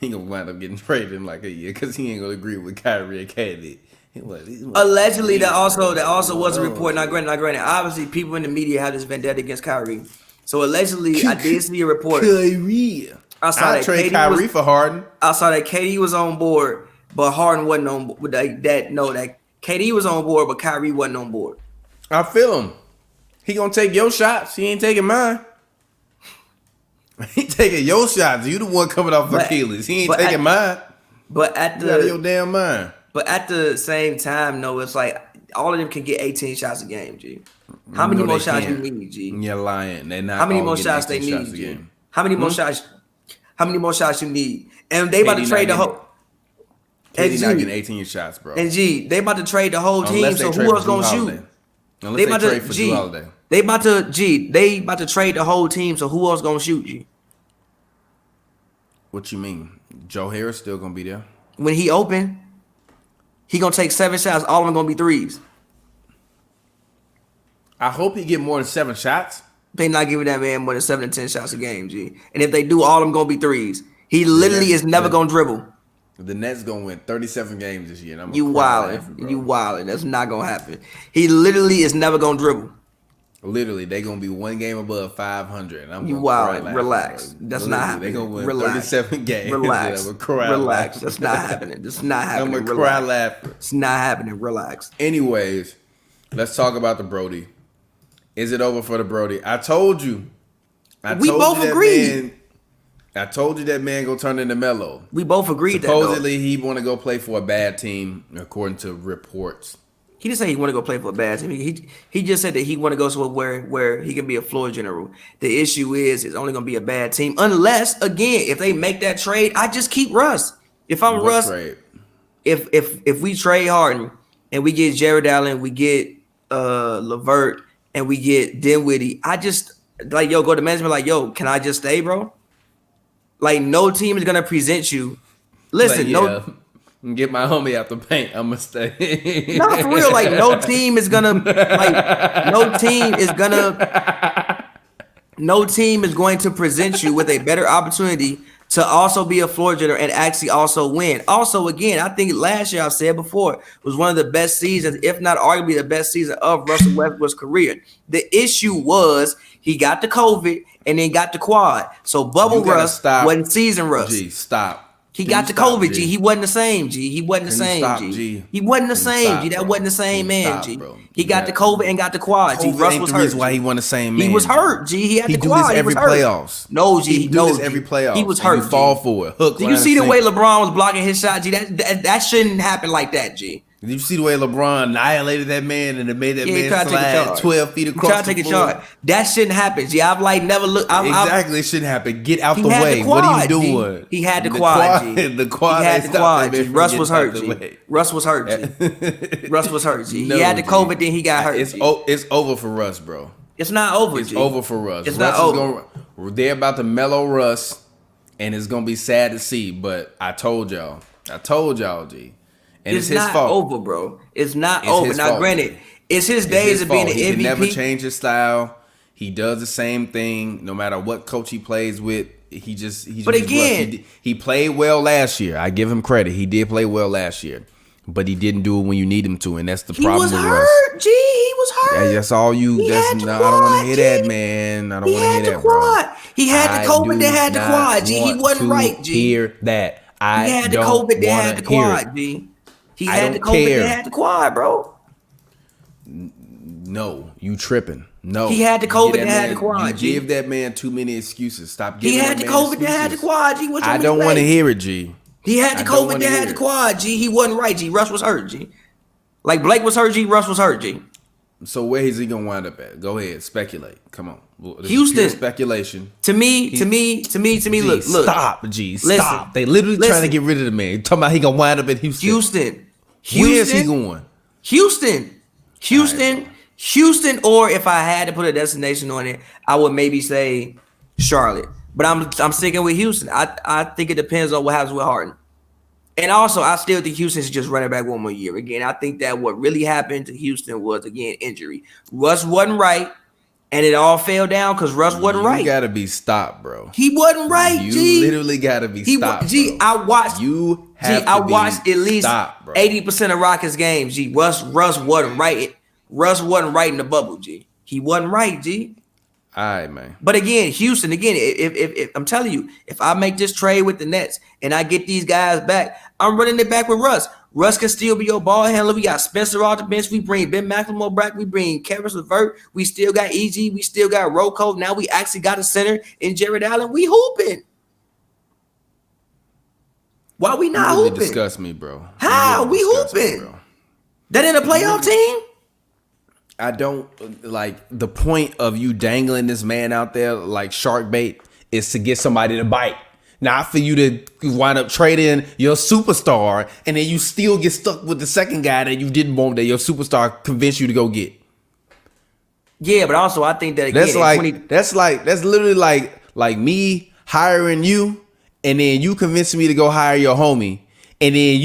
He gonna wind up getting traded in like a year because he ain't gonna agree with Kyrie and KD. Allegedly, that also was a report. Not granted. Obviously, people in the media have this vendetta against Kyrie. So allegedly, I did see a report. Kyrie. I trade Kyrie for Harden. I saw that KD was on board, but Harden wasn't on board. That KD was on board, but Kyrie wasn't on board. I feel him. He gonna take your shots. He ain't taking mine. He taking your shots. You the one coming off Achilles. He ain't taking mine. But at you out of your damn mind. But at the same time, no, it's like all of them can get 18 shots a game, G. How many more shots you need, G? You're lying. They're not. How many more shots they need, G? How many more shots? How many more shots you need? And they about to trade the whole. KD not getting 18 shots, bro. And G, they about to trade the whole team. So who else gonna shoot? Unless they trade for Jrue Holiday. They about to trade the whole team. So who else gonna shoot, G? What you mean? Joe Harris still gonna be there when he open. He gonna take 7 shots. All of them gonna be threes. I hope he get more than 7 shots. They not giving that man more than 7 to 10 shots a game, G. And if they do, all of them gonna be threes. He literally is never gonna dribble. The Nets gonna win 37 games this year. And you wildin'. That's not gonna happen. He literally is never gonna dribble. Literally, they gonna be one game above 500. And I'm you wildin'. Relax. That's not happening. They gonna win 37 games. Relax. Relax. That's not happening. That's not happening. I'm gonna cry laughing. It's not happening. Relax. Anyways, let's talk about the Brody. Is it over for the Brody? I told you. We both agreed. I told you that man gonna turn into Melo. We both agreed. Supposedly he want to go play for a bad team, according to reports. He didn't say he want to go play for a bad team. He just said that he want to go somewhere where he can be a floor general. The issue is it's only gonna be a bad team unless, again, if they make that trade, I just keep Russ. If I'm Russ, trade? if we trade Harden and we get Jared Allen, we get LeVert, and we get Dinwiddie, I just like go to management like can I just stay, bro? Like, no team is gonna present you. Listen, get my homie out the paint. I'ma stay. Not for real. Like, no team is gonna no team is going to present you with a better opportunity to also be a floor general and actually also win. Also, again, I think last year, I've said before, was one of the best seasons, if not arguably the best season of Russell Westbrook's career. The issue was he got the COVID and then got the quad. So bubble Russ wasn't season Russ. G, stop. He got the COVID, G. He wasn't the same, G. He wasn't the same, G. He wasn't the same, G. That wasn't the same man, G. He got the COVID and got the quad, G. Russ was hurt. Why he wasn't the same man? He was hurt, G. He had the quad. He do this every playoffs. No, G. He do this every playoffs. He was hurt. You fall for it. Hook. Did you see the way LeBron was blocking his shot, G? That shouldn't happen like that, G. Did you see the way LeBron annihilated that man and it made that man slide 12 feet across the floor? That shouldn't happen, G. I've never looked. Exactly, it shouldn't happen. Get out the way. What are you doing? He had the quad, G. The quad. He had the quad, G. Russ was hurt, G. Russ was hurt, G. Russ was hurt, G. He had the COVID, then he got hurt. It's over for Russ, bro. It's not over, G. It's over for Russ. It's not over. They're about to mellow Russ, and it's gonna be sad to see. But I told y'all, G. And it's his fault. It's not over, bro. It's not over. Now, granted, it's his days of being an MVP. He can never change his style. He does the same thing no matter what coach he plays with. But again, he played well last year. I give him credit. He did play well last year, but he didn't do it when you need him to, and that's the problem with Russ. He was hurt, G. He was hurt. Yeah, that's all you. I don't want to hear that, man. I don't want to hear that, bro. He had the COVID that had the quad, G. He wasn't right, G. Hear that? He had the COVID that had the quad, G. He had the COVID that had the quad, bro. No, you tripping. No. He had the COVID that had the quad, G. You give that man too many excuses. Stop giving him excuses. He had the COVID that had the quad, G. I don't want to hear it, G. He had the COVID that had the quad, G. He wasn't right, G. Russ was hurt, G. Like Blake was hurt, G. Russ was hurt, G. So where is he gonna wind up at? Go ahead, speculate. Come on, this Houston. is pure speculation. To me. Look. Stop, G. Stop. They literally trying to get rid of the man. You're talking about he gonna wind up in Houston. Where is he going? Houston. Or if I had to put a destination on it, I would maybe say Charlotte. But I'm sticking with Houston. I think it depends on what happens with Harden. And also, I still think Houston should just run it back one more year. Again, I think that what really happened to Houston was, again, injury. Russ wasn't right, and it all fell down because Russ wasn't right. You got to be stopped, bro. He wasn't right, you G. You literally got to be stopped, G, bro. I watched. You have G, to I watched be at least stopped, bro. 80% of Rockets games, G. Russ wasn't right. Russ wasn't right in the bubble, G. He wasn't right, G. All right, man. But again, Houston, if I'm telling you, if I make this trade with the Nets and I get these guys back, I'm running it back with Russ. Russ can still be your ball handler. We got Spencer off the bench. We bring Ben McLemore back. We bring Karis LeVert. We still got EG. We still got Rocco. Now we actually got a center in Jared Allen. We hooping. Why we not really hooping? Disgust me, bro. How? We hooping. Me, that ain't a playoff team? I don't like the point of you dangling this man out there like shark bait is to get somebody to bite, not for you to wind up trading your superstar and then you still get stuck with the second guy that you didn't want that your superstar convinced you to go get. Yeah, but also I think that again, that's literally like me hiring you and then you convincing me to go hire your homie and then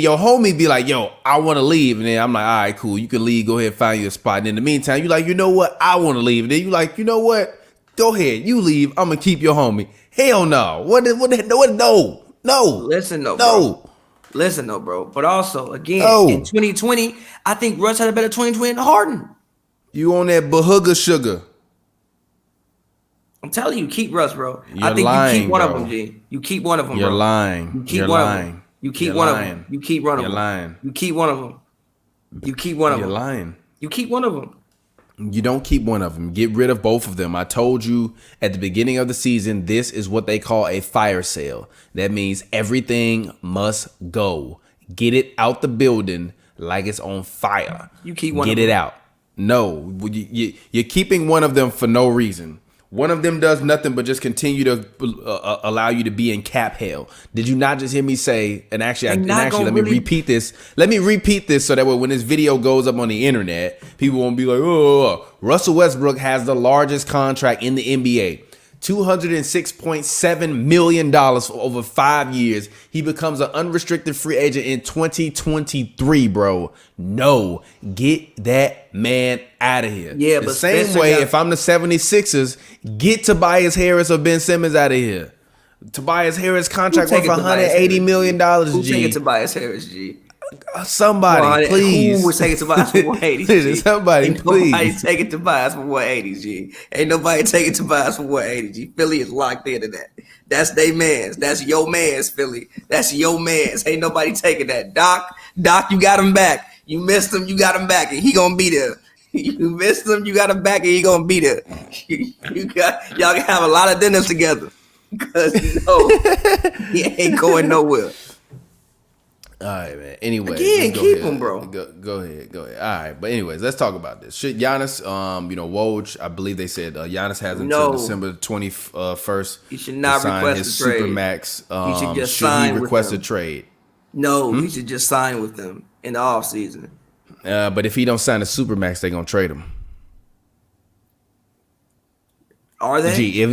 your homie be like, yo, I want to leave. And then I'm like, all right, cool. You can leave. Go ahead and find your spot. And in the meantime, you like, you know what? I want to leave. And then you like, you know what? Go ahead. You leave. I'm going to keep your homie. Hell no. What? No. Listen, though, bro. But also, again, in 2020, I think Russ had a better 2020 than Harden. You on that bahooga sugar. I'm telling you, keep Russ, bro. You're lying, you keep one bro. of them, G. You keep one of them, You're bro. lying. You keep You're one lying. of them. You keep one of them. You keep one of them. You're lying. You keep one of them. You keep one of them. You're lying. You keep one of them. You don't keep one of them. Get rid of both of them. I told you at the beginning of the season, this is what they call a fire sale. That means everything must go. Get it out the building like it's on fire. You keep one of them. Get it out. No, you're keeping one of them for no reason. One of them does nothing but just continue to allow you to be in cap hell. Did you not just hear me say, and actually, let me repeat this. Let me repeat this so that way when this video goes up on the internet, people won't be like, oh, Russell Westbrook has the largest contract in the NBA. $206.7 million for over 5 years. He becomes an unrestricted free agent in 2023, bro. No, get that man out of here. Yeah, the but same Spencer way, if I'm the 76ers, get Tobias Harris or Ben Simmons out of here. Tobias Harris contract worth $180 million, Who G. taking Tobias Harris, G? Somebody, please. Who was taking Tobias for 180? Listen, somebody, please. Nobody taking Tobias for 180, G. Ain't nobody taking Tobias for 180, G. Philly is locked into that. That's they man's. That's your man's, Philly. That's your man's. Ain't nobody taking that. Doc, you got him back. You missed him, you got him back, and he gonna be there. You missed him, you got him back, and he gonna be there. Y'all can have a lot of dinners together. Because he ain't going nowhere. All right, man. Anyway, again, keep him, bro. Go ahead. All right, but anyways, let's talk about this. Shit, Giannis. Woj. I believe they said Giannis has until December 21st. He should not sign request his a trade. Supermax. He should just should sign he request with a trade? No, he should just sign with them in the offseason. But if he don't sign a Supermax, they gonna trade him. Are they? If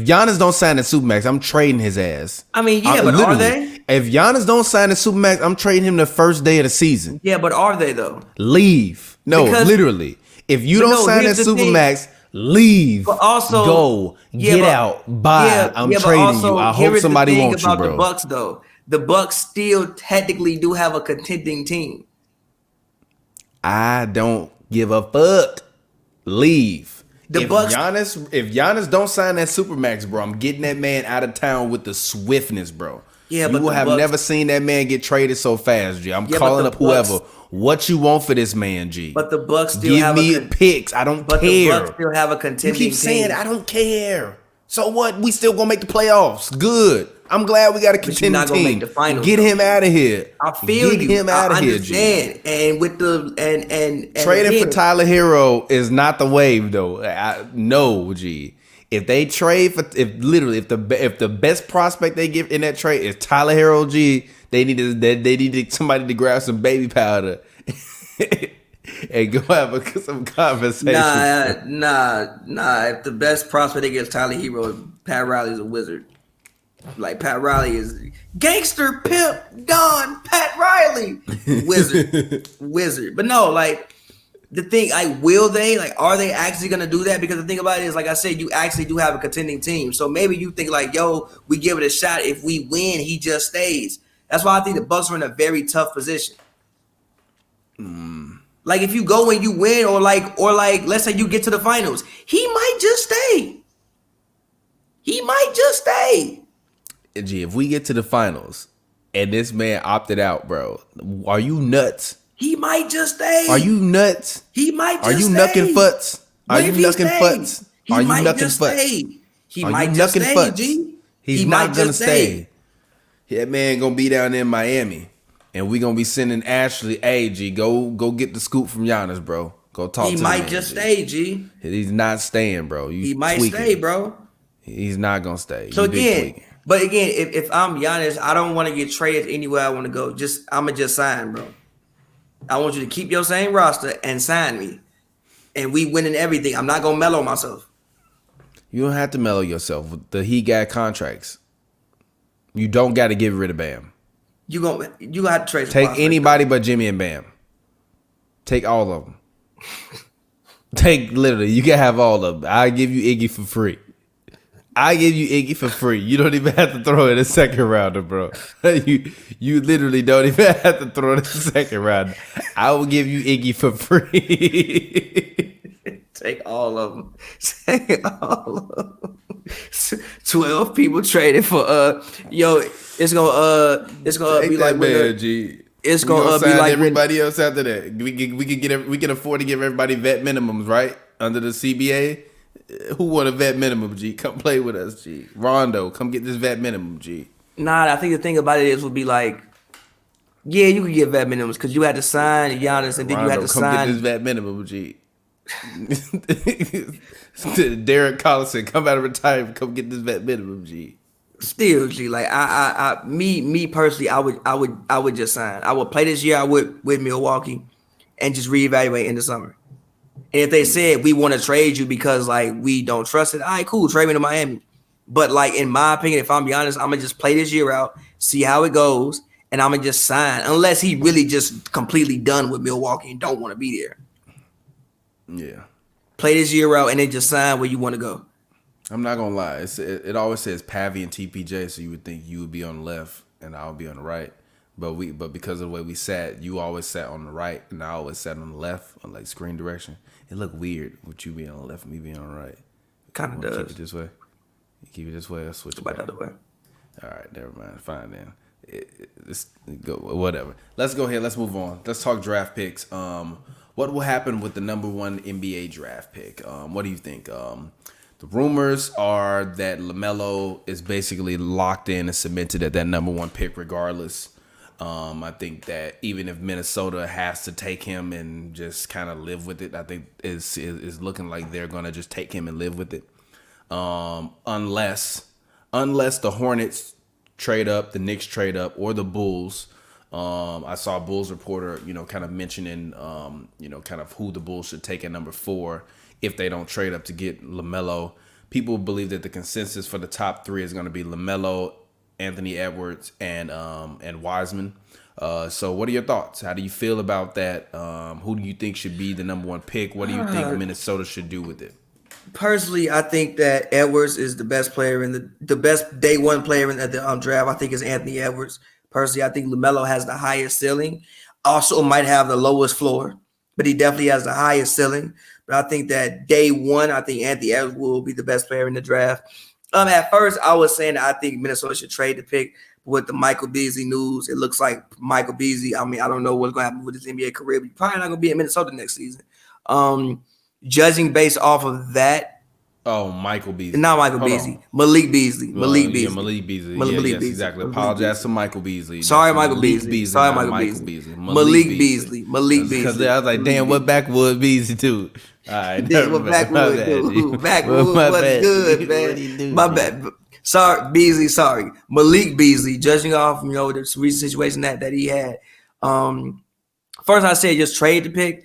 Giannis don't sign the Supermax, I'm trading his ass. I mean, yeah, but are they? If Giannis don't sign the Supermax, I'm trading him the first day of the season. Yeah, but are they though? Leave. No, literally. If you don't sign that Supermax, leave. But also, go. Get out. Bye. I'm trading you. I hope somebody wants you, bro. The Bucks, though, the Bucks still technically do have a contending team. I don't give a fuck. Leave. If Giannis don't sign that Supermax, bro, I'm getting that man out of town with the swiftness, bro. Yeah, you will have never seen that man get traded so fast, G. I'm calling up whoever. What you want for this man, G? But the Bucks still have give me picks. I don't care. But the Bucks still have a contending team. You keep saying I don't care. So what? We still gonna make the playoffs. Good. I'm glad we got a but you're not contending gonna team. make the finals. Get him out of here. I feel Get you. him out of here, understand. G. And with the and Trading again, for Tyler Hero is not the wave, though. No, G. If they trade for, if the best prospect they give in that trade is Tyler Hero, G, they need somebody to grab some baby powder and go have some conversation. Nah. If the best prospect they get is Tyler Hero, Pat Riley's a wizard. Like Pat Riley is gangster pimp Don Pat Riley wizard. But no, like the thing, are they actually gonna do that? Because the thing about it is, like I said, you actually do have a contending team. So maybe you think like, yo, we give it a shot. If we win, he just stays. That's why I think the Bucks are in a very tough position. Like if you go and you win, or like let's say you get to the finals, he might just stay. G, if we get to the finals and this man opted out, bro, are you nuts? He might just stay. Are you nuts? He might just stay. Are you knucking futs? Are you knucking futs? He might just stay. He might just stay, G. He's not gonna stay. That man gonna be down in Miami, and we gonna be sending Ashley, hey, G, go get the scoop from Giannis, bro. Go talk to him. He might just stay, G. He's not staying, bro. He might stay, bro. He's not gonna stay. So again, if I'm Giannis, I don't want to get traded anywhere I want to go. I'ma just sign, bro. I want you to keep your same roster and sign me, and we winning everything. I'm not gonna mellow myself. You don't have to mellow yourself. He got contracts. You don't got to get rid of Bam. You gonna have to trade. Take anybody but Jimmy and Bam. Take all of them. Literally, you can have all of them. I give you Iggy for free. You don't even have to throw in a second rounder, bro. You literally don't even have to throw in a second rounder. I will give you Iggy for free. Take all of them. 12 people traded for it's gonna be like man, G. It's gonna be like everybody else after that. We can afford to give everybody vet minimums, right? Under the CBA. Who want a vet minimum, G? Come play with us, G. Rondo, come get this vet minimum, G. Nah, I think the thing about it would be like, yeah, you could get vet minimums because you had to sign Giannis, and then Rondo, you had to come sign. get this vet minimum, G. Derek Collison, come out of retirement, come get this vet minimum, G. Still, G, like me personally, I would just sign. I would play this year. I would with Milwaukee, and just reevaluate in the summer. And if they said we want to trade you because like we don't trust it, all right, cool, trade me to Miami. But like in my opinion, if I'm be honest, I'm gonna just play this year out, see how it goes, and I'm gonna just sign unless he really just completely done with Milwaukee and don't want to be there. Yeah, play this year out and then just sign where you want to go. I'm not gonna lie, it always says Pavy and TPJ, so you would think you would be on the left and I'll be on the right. But because of the way we sat, you always sat on the right and I always sat on the left, on like screen direction. It looked weird with you being on the left and me being on the right. Kind of does. Keep it this way. You keep it this way. I'll switch back the other way. All right, never mind. Fine then. Go whatever. Let's go ahead. Let's move on. Let's talk draft picks. What will happen with the number 1 NBA draft pick? What do you think? The rumors are that LaMelo is basically locked in and cemented at that number 1 pick regardless. I think that even if Minnesota has to take him and just kind of live with it, I think is looking like they're gonna just take him and live with it. Unless the Hornets trade up, the Knicks trade up, or the Bulls. I saw a Bulls reporter, kind of mentioning, kind of who the Bulls should take at number 4 if they don't trade up to get LaMelo. People believe that the consensus for the top 3 is going to be LaMelo, Anthony Edwards, and Wiseman. So what are your thoughts? How do you feel about that? Who do you think should be the number 1 pick? What do you think Minnesota should do with it? Personally, I think that Edwards is the best player in the best day 1 player in the draft. I think is Anthony Edwards. Personally, I think LaMelo has the highest ceiling. Also might have the lowest floor, but he definitely has the highest ceiling. But I think that day 1, I think Anthony Edwards will be the best player in the draft. At first, I was saying that I think Minnesota should trade the pick. With the Michael Beasley news, it looks like Michael Beasley, I don't know what's going to happen with his NBA career, but he's probably not going to be in Minnesota next season. Judging based off of that, Oh, Michael Beasley. Not Michael Beasley. Malik Beasley. Malik Beasley. Yeah, Malik Beasley. Malik Yes, Beasley. exactly. Malik Apologize Beasley. to Michael Beasley. Sorry, That's Michael Malik Beasley. Sorry, not Michael Beasley. Malik Beasley. Malik Beasley. I was like, damn, what backwood Beasley too? All right, Yeah, what backwood do? Backwood was good, man. My bad. Sorry, Beasley. Sorry, Malik Beasley. Judging off, the recent situation that he had. First, I said just trade the pick.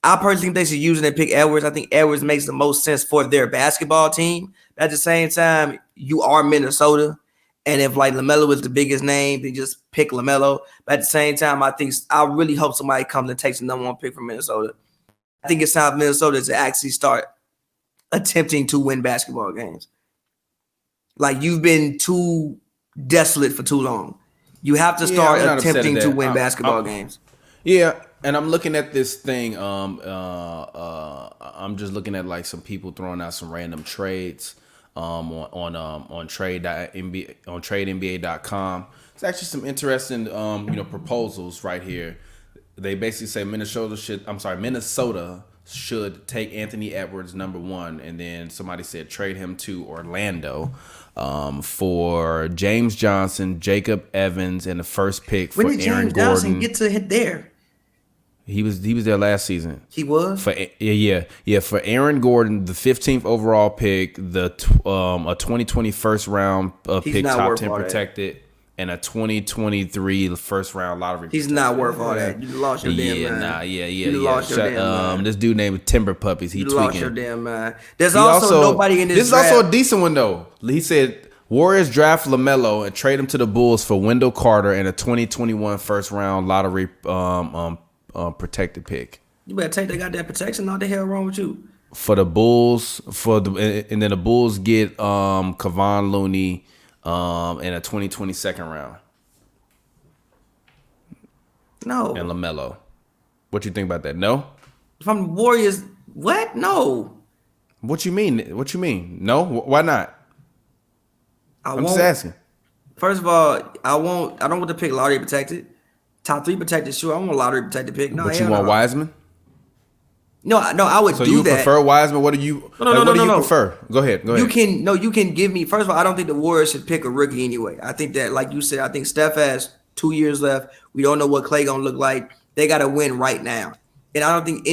I personally think they should use it and pick Edwards. I think Edwards makes the most sense for their basketball team. At the same time, you are Minnesota, and if like LaMelo is the biggest name, then just pick LaMelo. But at the same time, I really hope somebody comes and takes the number one pick from Minnesota. I think it's time for Minnesota to actually start attempting to win basketball games. Like, you've been too desolate for too long. You have to start attempting to win basketball games. Yeah, and I'm looking at this thing. I'm just looking at like some people throwing out some random trades on TradeNBA.com. It's actually some interesting proposals right here. They basically say Minnesota should take Anthony Edwards #1, and then somebody said trade him to Orlando for James Johnson, Jacob Evans, and the first pick for Aaron Gordon. When did James Johnson get to hit there? He was there last season. He was? For Aaron Gordon, the 15th overall pick, a 2020 first round pick, top 10 protected, and a 2023 first round lottery. He's not worth all that. You lost your damn mind. You lost your damn mind. This dude named Timber Puppies. He tweaking. Lost your damn mind. There's also nobody in this draft. This is also a decent one though. He said Warriors draft LaMelo and trade him to the Bulls for Wendell Carter and a 2021 first round lottery protected pick. You better take that goddamn protection. What the hell wrong with you? For the Bulls, and then the Bulls get Kevon Looney and a 2020 second round. No. And LaMelo. What you think about that? No? From the Warriors, what? No. What you mean? No? Why not? I'm just asking. First of all, I don't want to pick lottery protected. Top 3 protected, sure. I want a lottery protected pick. No, but you want Wiseman? No, I would do that. So you prefer Wiseman? What do you? No. What do you prefer? Go ahead. You can give me. First of all, I don't think the Warriors should pick a rookie anyway. I think that, like you said, I think Steph has 2 years left. We don't know what Klay gonna look like. They got to win right now, and I don't think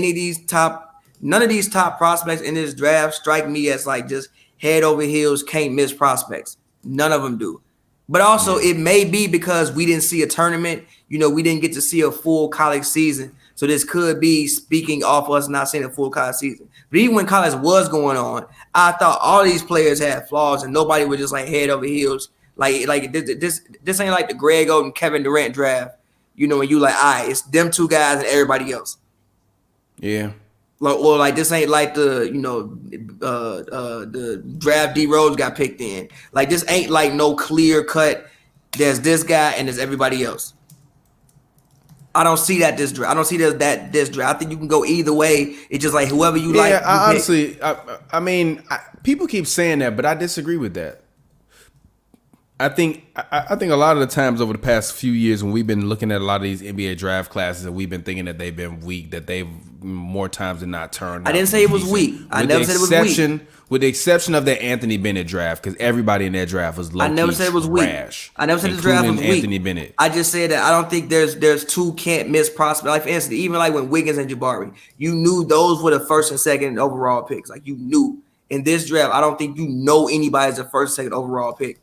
none of these top prospects in this draft strike me as like just head over heels can't miss prospects. None of them do. But also, it may be because we didn't see a tournament. We didn't get to see a full college season. So this could be speaking off us not seeing a full college season. But even when college was going on, I thought all these players had flaws and nobody was just like head over heels. Like this ain't like the Greg Oden, Kevin Durant draft. When you like, all right, it's them two guys and everybody else. Yeah. Like this ain't like the draft D Rose got picked in. Like this ain't like no clear cut. There's this guy and there's everybody else. I don't see that this draft. I don't see this draft. I think you can go either way. It's just like whoever you like. Yeah, honestly, I mean, people keep saying that, but I disagree with that. I think a lot of the times over the past few years when we've been looking at a lot of these NBA draft classes and we've been thinking that they've been weak, that they've more times than not turned out. I didn't say it was weak. I never said it was weak. With the exception of that Anthony Bennett draft, because everybody in that draft was low-key trash. I never said it was weak. I never said the draft was weak. Anthony Bennett. I just said that I don't think there's two can't miss prospects. Like for instance, even like when Wiggins and Jabari, you knew those were the first and second overall picks. Like you knew. In this draft, I don't think you know anybody as a first, second overall pick.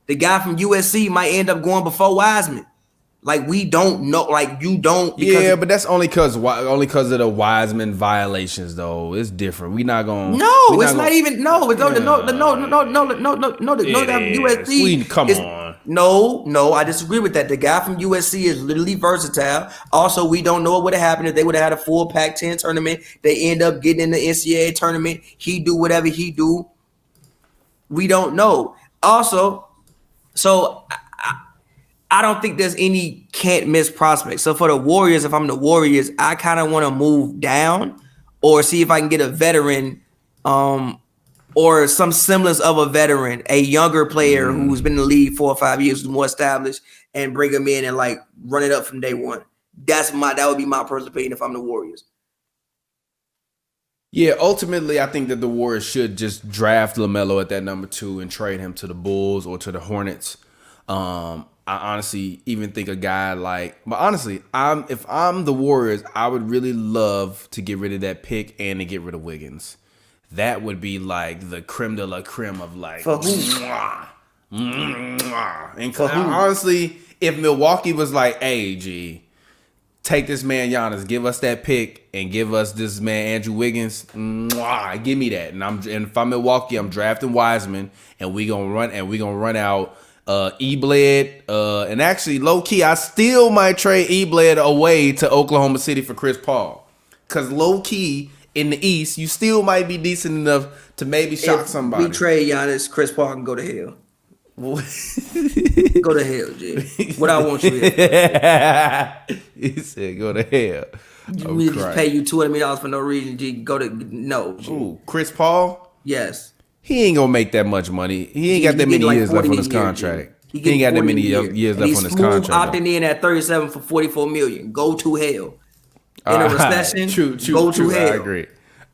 The guy from USC might end up going before Wiseman. Like we don't know. Like you don't. Yeah, but that's only because of the Wiseman violations, though. It's different. We not gonna. No, it's not even. No, it's no. USC. Come on. No, I disagree with that. The guy from USC is literally versatile. Also, we don't know what would have happened if they would have had a full Pac-10 tournament. They end up getting in the NCAA tournament. He do whatever he do. We don't know. Also. So I don't think there's any can't miss prospects. So for the Warriors, if I'm the Warriors, I kind of want to move down or see if I can get a veteran or some semblance of a veteran, a younger player who's been in the league 4 or 5 years, who's more established, and bring him in and like run it up from day one. That would be my personal opinion if I'm the Warriors. Yeah, ultimately, I think that the Warriors should just draft LaMelo at that number 2 and trade him to the Bulls or to the Hornets. I honestly even think a guy but honestly, if I'm the Warriors, I would really love to get rid of that pick and to get rid of Wiggins. That would be like the creme de la creme of like. For who? And honestly, if Milwaukee was like, hey, G, take this man Giannis, give us that pick, and give us this man Andrew Wiggins, give me that. And if I'm Milwaukee, I'm drafting Wiseman, and we gonna run out E-Bled. And actually, low key, I still might trade E-Bled away to Oklahoma City for Chris Paul, cause low key in the East, you still might be decent enough to maybe shock somebody. We trade Giannis, Chris Paul can go to hell. Go to hell, G. What I want you here. He said, "Go to hell." We just pay you $200 million for no reason, G. Go to no. G. Ooh, Chris Paul? Yes. He ain't gonna make that much money. He ain't got that many years left on his contract. He ain't got that many years left on his contract. Opting in at 37 for $44 million. Go to hell. In a recession, true, go to hell. I agree.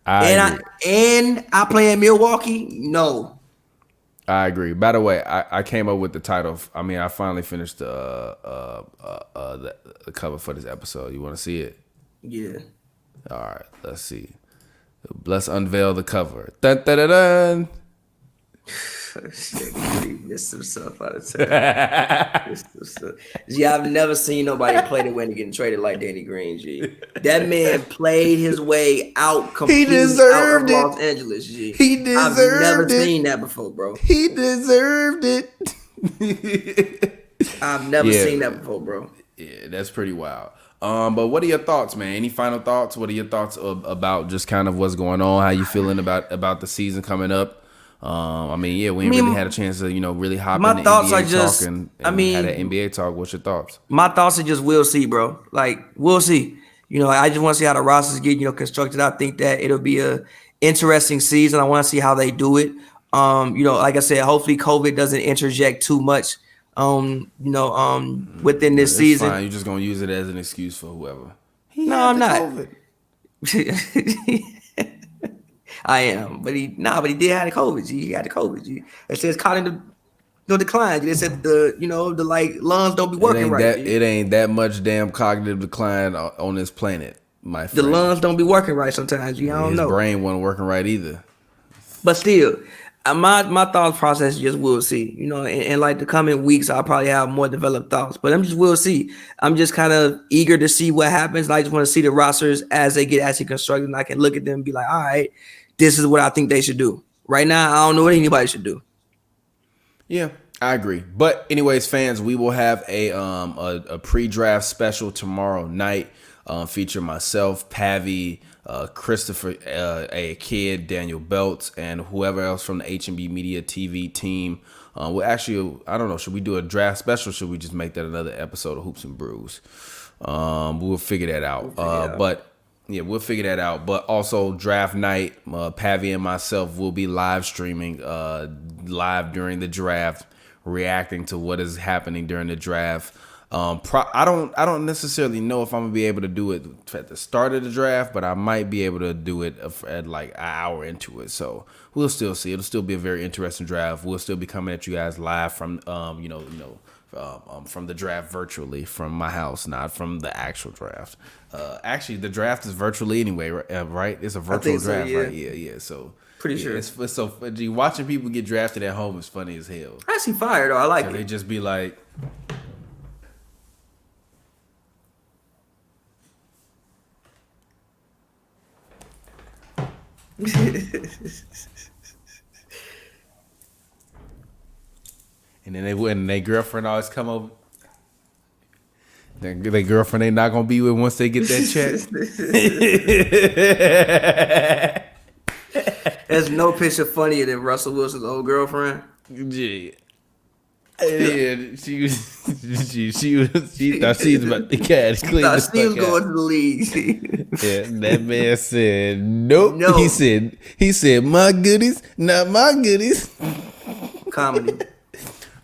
I play in Milwaukee. No. I agree. By the way, I came up with the title. I finally finished the cover for this episode. You want to see it? Yeah. All right. Let's see. Let's unveil the cover. Dun, dun, dun, dun. Missed some stuff out of time. G, I've never seen nobody play the way to getting traded like Danny Green. G, that man played his way out completely out of Los Angeles. G, he deserved I've never seen that before, bro. He deserved it. I've never seen that before, bro. Yeah, that's pretty wild. But what are your thoughts, man? Any final thoughts? What are your thoughts about just kind of what's going on? How you feeling about the season coming up? We ain't really had a chance to, really hop in the NBA talk and had an NBA talk. What's your thoughts? My thoughts are just we'll see, bro. Like, we'll see. I just want to see how the rosters get, constructed. I think that it'll be a interesting season. I want to see how they do it. Like I said, hopefully COVID doesn't interject too much, within this season. Fine. You're just going to use it as an excuse for whoever. I'm not. I am, but he did have the COVID. He had the COVID. It says caught in the decline. They said the lungs don't be working right. It ain't that much damn cognitive decline on this planet, my friend. The lungs don't be working right sometimes. I don't know. His brain wasn't working right either. But still, my thought process just we'll see. In like the coming weeks, I'll probably have more developed thoughts. But we'll see. I'm just kind of eager to see what happens. I just want to see the rosters as they get actually constructed, and I can look at them and be like, all right, this is what I think they should do. Right now, I don't know what anybody should do. Yeah, I agree. But anyways, fans, we will have a pre-draft special tomorrow night. Feature myself, Pavy, Christopher, a kid, Daniel Belts, and whoever else from the HB Media TV team. We'll actually, I don't know, should we do a draft special? Or should we just make that another episode of Hoops and Brews? We'll figure that out. We'll figure that out. But also draft night, Pavy and myself will be live streaming live during the draft, reacting to what is happening during the draft. I don't necessarily know if I'm gonna be able to do it at the start of the draft, but I might be able to do it at like an hour into it. So we'll still see. It'll still be a very interesting draft. We'll still be coming at you guys live from from the draft virtually from my house, not from the actual draft. Actually, the draft is virtually anyway, right? It's a virtual draft, so, yeah. right? Yeah. So pretty sure. It's so watching people get drafted at home is funny as hell. Actually, fire though. I like it. They just be like. And then their girlfriend always come over. Their girlfriend ain't not gonna be with once they get that check. There's no picture funnier than Russell Wilson's old girlfriend. Yeah. She thought she was about to catch clean. Thought she was going to the league. Yeah, that man said nope. No. He said my goodies, not my goodies. Comedy.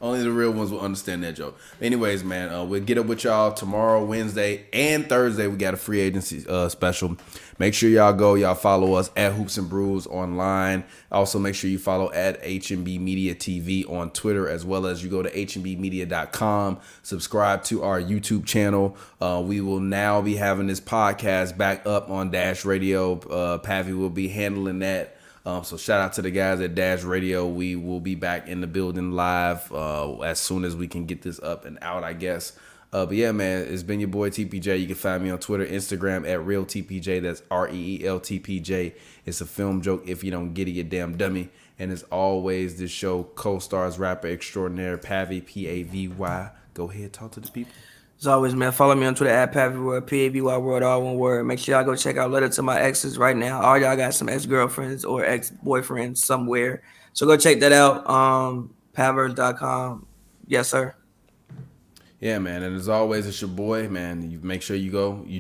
Only the real ones will understand that joke. Anyways, man, we'll get up with y'all tomorrow, Wednesday, and Thursday. We got a free agency special. Make sure y'all follow us at Hoops and Brews online. Also, make sure you follow at HNB Media TV on Twitter, as well as you go to hnbmedia.com. Subscribe to our YouTube channel. We will now be having this podcast back up on Dash Radio. Pavy will be handling that. So shout out to the guys at Dash Radio. We will be back in the building live as soon as we can get this up and out, I guess. But yeah, man, it's been your boy TPJ. You can find me on Twitter, Instagram at ReelTPJ. That's ReelTPJ. It's a film joke. If you don't get it, you damn dummy. And as always, this show co-stars rapper extraordinaire Pavy, Pavy. Go ahead, talk to the people. As always, man, follow me on Twitter at Pavy World, Pavy World, all one word. Make sure y'all go check out Letter to My Exes right now. All y'all got some ex-girlfriends or ex-boyfriends somewhere. So go check that out. Pavers.com. Yes, sir. Yeah, man. And as always, it's your boy, man. You make sure you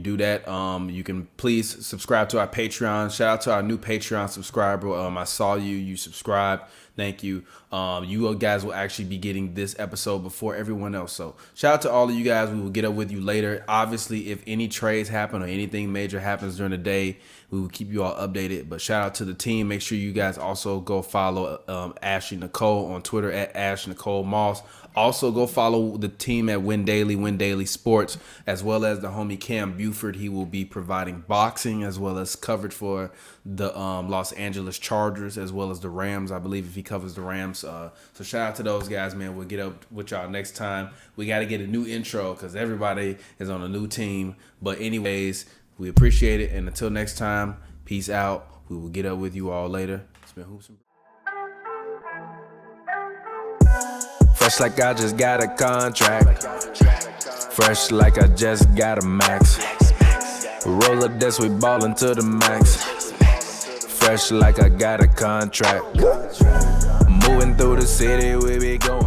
do that. You can please subscribe to our Patreon. Shout out to our new Patreon subscriber. I saw you subscribed. Thank you. You guys will actually be getting this episode before everyone else. So shout out to all of you guys. We will get up with you later. Obviously, if any trades happen or anything major happens during the day, we will keep you all updated. But shout out to the team. Make sure you guys also go follow Ashley Nicole on Twitter at Ash Nicole Moss. Also, go follow the team at Win Daily Sports, as well as the homie Cam Buford. He will be providing boxing as well as coverage for the Los Angeles Chargers, as well as the Rams, I believe, if he covers the Rams. So shout out to those guys, man. We'll get up with y'all next time. We got to get a new intro because everybody is on a new team. But anyways, we appreciate it. And until next time, peace out. We will get up with you all later. It's been Hoops and Brews. Fresh like I just got a contract. Fresh like I just got a max. Roller desk, we ballin' to the max. Fresh like I got a contract. Moving through the city, we be going.